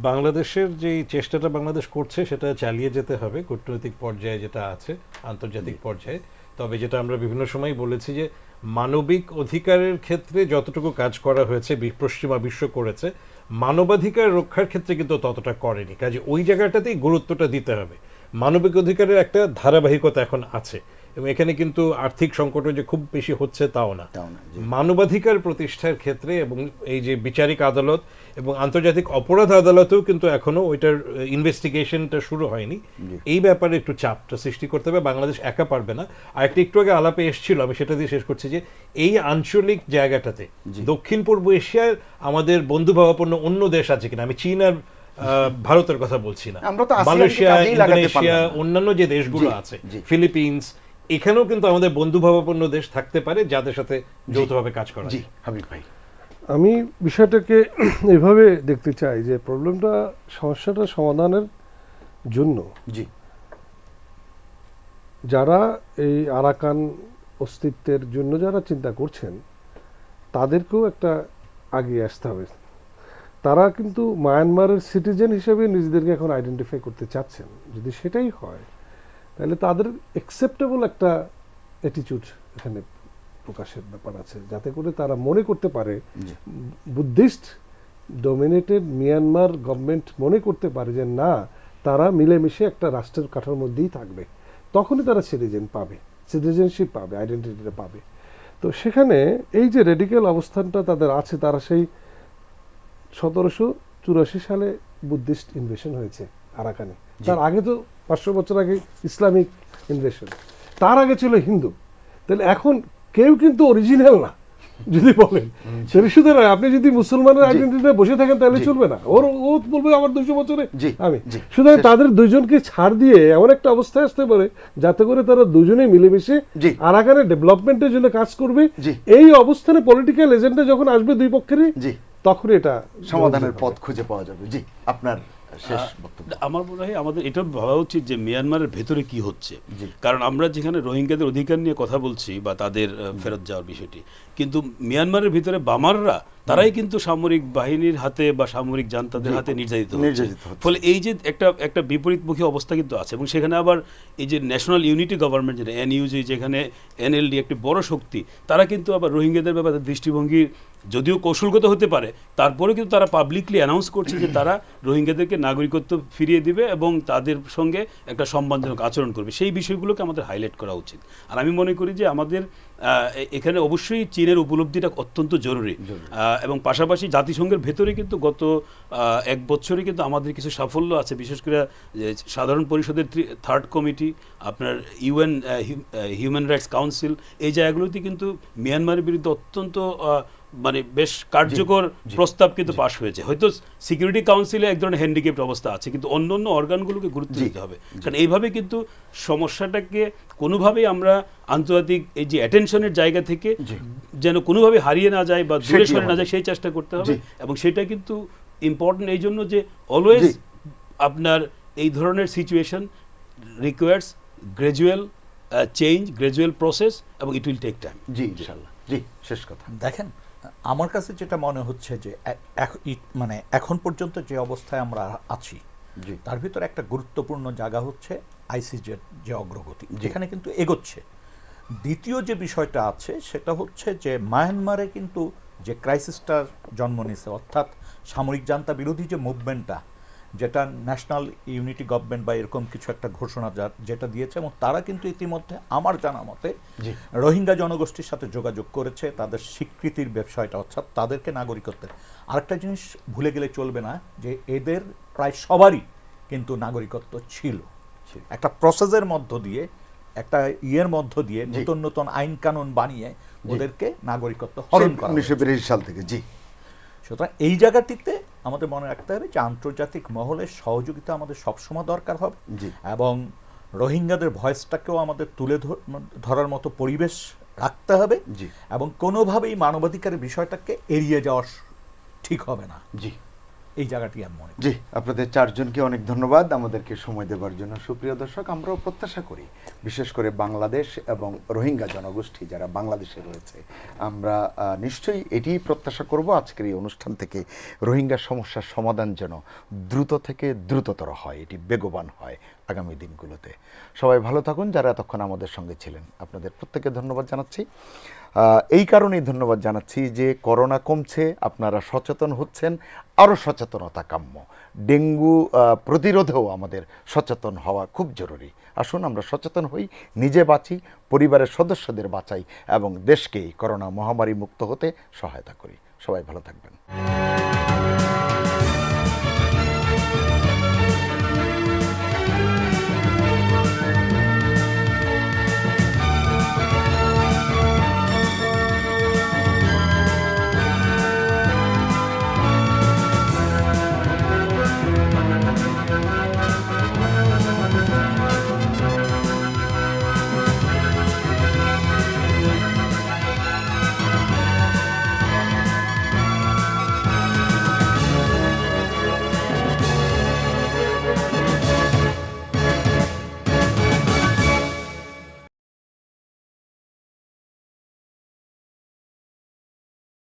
বাংলাদেশের যে চেষ্টাটা বাংলাদেশ করছে সেটা চালিয়ে যেতে হবে কূটনৈতিক পর্যায়ে যেটা আছে, আন্তর্জাতিক পর্যায়ে। তবে যেটা আমরা বিভিন্ন সময় বলেছি যে মানবিক অধিকারের ক্ষেত্রে যতটুকু কাজ করা হয়েছে পশ্চিমা বিশ্ব করেছে, মানবাধিকার রক্ষার ক্ষেত্রে কিন্তু ততটা করেনি। কাজে ওই জায়গাটাতেই গুরুত্বটা দিতে হবে। মানবিক অধিকারের একটা ধারাবাহিকতা এখন আছে, এবং এখানে কিন্তু আর্থিক সংকটও যে খুব বেশি হচ্ছে তাও না। মানবাধিকার প্রতিষ্ঠার ক্ষেত্রে এবং এই যে বিচারিক আদালত এবং আন্তর্জাতিক অপরাধ আদালতেও কিন্তু এখনো ওইটার ইনভেস্টিগেশনটা শুরু হয়নি। এই ব্যাপারে একটু চাপটা সৃষ্টি করতে হবে, বাংলাদেশ একা পারবে না। আর একটু আগে আলাপে এসেছিল, আমি সেটা দিয়ে শেষ করছি, যে এই আঞ্চলিক জায়গাটাতে দক্ষিণ পূর্ব এশিয়ার আমাদের বন্ধুভাবাপন্ন অন্য দেশ আছে কিনা, আমি চীন আর ভারতের কথা বলছি না, মালয়েশিয়া, ইন্দোনেশিয়া, অন্যান্য যে দেশগুলো আছে, ফিলিপিন্স, এখানেও কিন্তু আমাদের বন্ধুভাবাপন্ন দেশ থাকতে পারে যাদের সাথে যৌথভাবে কাজ করা। জি হাবিব ভাই,
আমি বিষয়টাকে এভাবে দেখতে চাই যে সমস্যাটা সমাধানের জন্য যারা এই আরাকান অস্তিত্বের জন্য যারা চিন্তা করছেন তাদেরকেও একটা এগিয়ে আসতে হবে। তারা কিন্তু মায়ানমারের সিটিজেন হিসেবে নিজেদেরকে এখন আইডেন্টিফাই করতে চাচ্ছেন। যদি সেটাই হয় তাহলে তাদের অ্যাকসেপ্টেবল একটা অ্যাটিটিউড এখানে প্রকাশের ব্যাপার আছে, যাতে করে তারা মনে করতে পারে, বুদ্ধিস্ট ডমিনেটেড মিয়ানমার গভর্নমেন্ট মনে করতে পারে যে না, তারা মিলেমিশে একটা রাষ্ট্রের কাঠার মধ্যেই থাকবে, তখনই তারা সিটিজেনশিপ পাবে, আইডেন্টিটিটা পাবে। তো সেখানে এই যে রেডিক্যাল অবস্থানটা তাদের আছে, তারা সেই 1784 সালে বুদ্ধিস্ট ইনভেশন হয়েছে আরাকানে। তার আগে তো 500 বছর আগে ইসলামিক ইনভেশন, তার আগে ছিল হিন্দু। তাহলে এখন কেউ কিন্তু অরিজিনাল না যদি বলেন, সেটা শুধু নয়, আপনি যদি মুসলমানের আইডেন্টিটিতে বসে থাকেন তাহলে চলবে না। ও বলবে আমার 200 বছরে আমি। সুতরাং তাদের দুজনকে ছাড় দিয়ে এমন একটা অবস্থায় আসতে পারে যাতে করে তারা দুজনেই মিলেমিশে আরাকানের ডেভেলপমেন্টের জন্য কাজ করবে। এই অবস্থানে পলিটিক্যাল এজেন্ডা যখন আসবে দুই পক্ষেরই, তখন এটা
সমাধানের পথ খুঁজে পাওয়া যাবে। জি, আপনার শেষ বক্তব্য।
আমার মনে হয় আমাদের এটা ভাবা উচিত যে মিয়ানমারের ভেতরে কি হচ্ছে, কারণ আমরা যেখানে রোহিঙ্গাদের অধিকার নিয়ে কথা বলছি বা তাদের ফেরত যাওয়ার বিষয়টি, কিন্তু মিয়ানমারের ভিতরে বামাররা তারাই কিন্তু সামরিক বাহিনীর হাতে বা সামরিক জান্তাদের হাতে নির্যাতিত হচ্ছে। ফলে এই যে একটা বিপরীতমুখী অবস্থা কিন্তু আছে, এবং সেখানে আবার এই যে ন্যাশনাল ইউনিটি গভর্নমেন্ট যেটা এনইউজি, যেখানে এনএলডি একটি বড় শক্তি, তারা কিন্তু আবার রোহিঙ্গাদের ব্যাপারে দৃষ্টিভঙ্গি যদিও কৌশলগত হতে পারে, তারপরে কিন্তু তারা পাবলিকলি অ্যানাউন্স করছে যে তারা রোহিঙ্গাদেরকে নাগরিকত্ব ফিরিয়ে দিবে এবং তাদের সঙ্গে একটা সম্মানজনক আচরণ করবে। সেই বিষয়গুলোকে আমাদের হাইলাইট করা উচিত। আর আমি মনে করি যে আমাদের এখানে অবশ্যই চীনের উপলব্ধিটা অত্যন্ত জরুরি, এবং পাশাপাশি জাতিসংঘের ভেতরে কিন্তু গত 1 বছরে কিন্তু আমাদের কিছু সাফল্য আছে, বিশেষ করে সাধারণ পরিষদের 3rd কমিটি, আপনার ইউএন হিউম্যান রাইটস কাউন্সিল, এই জায়গাগুলোতে কিন্তু মিয়ানমারের বিরুদ্ধে অত্যন্ত মানে বেশ কার্যকর প্রস্তাব কিন্তু পাশ হয়েছে। হয়তো সিকিউরিটি কাউন্সিলে এক ধরনের হ্যান্ডিক্যাপ্ট অবস্থা আছে, কিন্তু অন্য অন্য অর্গানগুলোকে গুরুত্ব দিতে হবে, কারণ এইভাবে কিন্তু সমস্যাটাকে কোনোভাবেই আমরা আন্তর্জাতিক এই যে অ্যাটেনশনের জায়গা থেকে যেন কোনোভাবে হারিয়ে না যায় বা দূরে সরে না যায়, সেই চেষ্টা করতে হবে। এবং সেটা কিন্তু ইম্পর্টেন্ট এই জন্য যে অলওয়েজ আপনার এই ধরনের situation requires gradual change, gradual process, এবং ইট উইল টেক টাইম।
জি, ইনশাআল্লাহ। জি, শেষ কথা।
দেখেন, আমার কাছে যেটা মনে হচ্ছে যে মানে এখন পর্যন্ত যে অবস্থায় আমরা আছি, তার ভিতরে একটা গুরুত্বপূর্ণ জায়গা হচ্ছে আইসিজের যে অগ্রগতি, যেখানে কিন্তু এগোচ্ছে। দ্বিতীয় যে বিষয়টা আছে সেটা হচ্ছে যে মায়ানমারে কিন্তু যে ক্রাইসিসটা জন্ম নিয়েছে, অর্থাৎ সামরিক জান্তা বিরোধী যে মুভমেন্টটা, যেটা ন্যাশনাল ইউনিটি গভর্নমেন্ট বা এরকম কিছু একটা ঘোষণা যেটা দিয়েছে, এবং তারা কিন্তু ইতিমধ্যে আমার জানা মতে রোহিঙ্গা জনগোষ্ঠীর সাথে যোগাযোগ করেছে তাদের স্বীকৃতির বিষয়টা, অর্থাৎ তাদেরকে নাগরিকত্বের। আরেকটা জিনিস ভুলে গেলে চলবে না যে এদের প্রায় সবারই কিন্তু নাগরিকত্ব ছিল, একটা প্রসেসের মধ্য দিয়ে, একটা মধ্য দিয়ে নতুন নতুন আইন কানুন বানিয়ে ওদেরকে নাগরিকত্ব হরণ করা
1982 সাল থেকে। জি,
সুতরাং এই জায়গাটিতে আমাদের মনে রাখতে হবে যে আন্তর্জাতিক মহলের সহযোগিতা আমাদের সবসময় দরকার হবে, এবং রোহিঙ্গাদের ভয়েসটাকেও আমাদের তুলে ধরার মতো পরিবেশ রাখতে হবে, এবং কোনোভাবেই মানবাধিকারের বিষয়টাকে এড়িয়ে যাওয়া ঠিক হবে না।
জি,
এই জায়গাটি আমি মনে করি।
জি, আপনাদের 4 জনকে অনেক ধন্যবাদ আমাদেরকে সময় দেওয়ার জন্য। সুপ্রিয় দর্শক, আমরাও প্রত্যাশা করি বিশেষ করে বাংলাদেশ এবং রোহিঙ্গা জনগোষ্ঠী যারা বাংলাদেশে রয়েছে, আমরা নিশ্চয়ই এটিই প্রত্যাশা করব আজকের এই অনুষ্ঠান থেকে, রোহিঙ্গা সমস্যার সমাধান যেন দ্রুত থেকে দ্রুততর হয়, এটি বেগবান হয় আগামী দিনগুলোতে। সবাই ভালো থাকুন। যারা এতক্ষণ আমাদের সঙ্গে ছিলেন, আপনাদের প্রত্যেককে ধন্যবাদ জানাচ্ছি। এই কারণেই ধন্যবাদ জানাচ্ছি যে করোনা কমছে, আপনারা সচেতন হচ্ছেন, আরও সচেতনতা কাম্য। ডেঙ্গু প্রতিরোধেও আমাদের সচেতন হওয়া খুব জরুরি। আসুন আমরা সচেতন হই, নিজে বাঁচি, পরিবারের সদস্যদের বাঁচাই, এবং দেশকে করোনা মহামারী মুক্ত হতে সহায়তা করি। সবাই ভালো থাকবেন।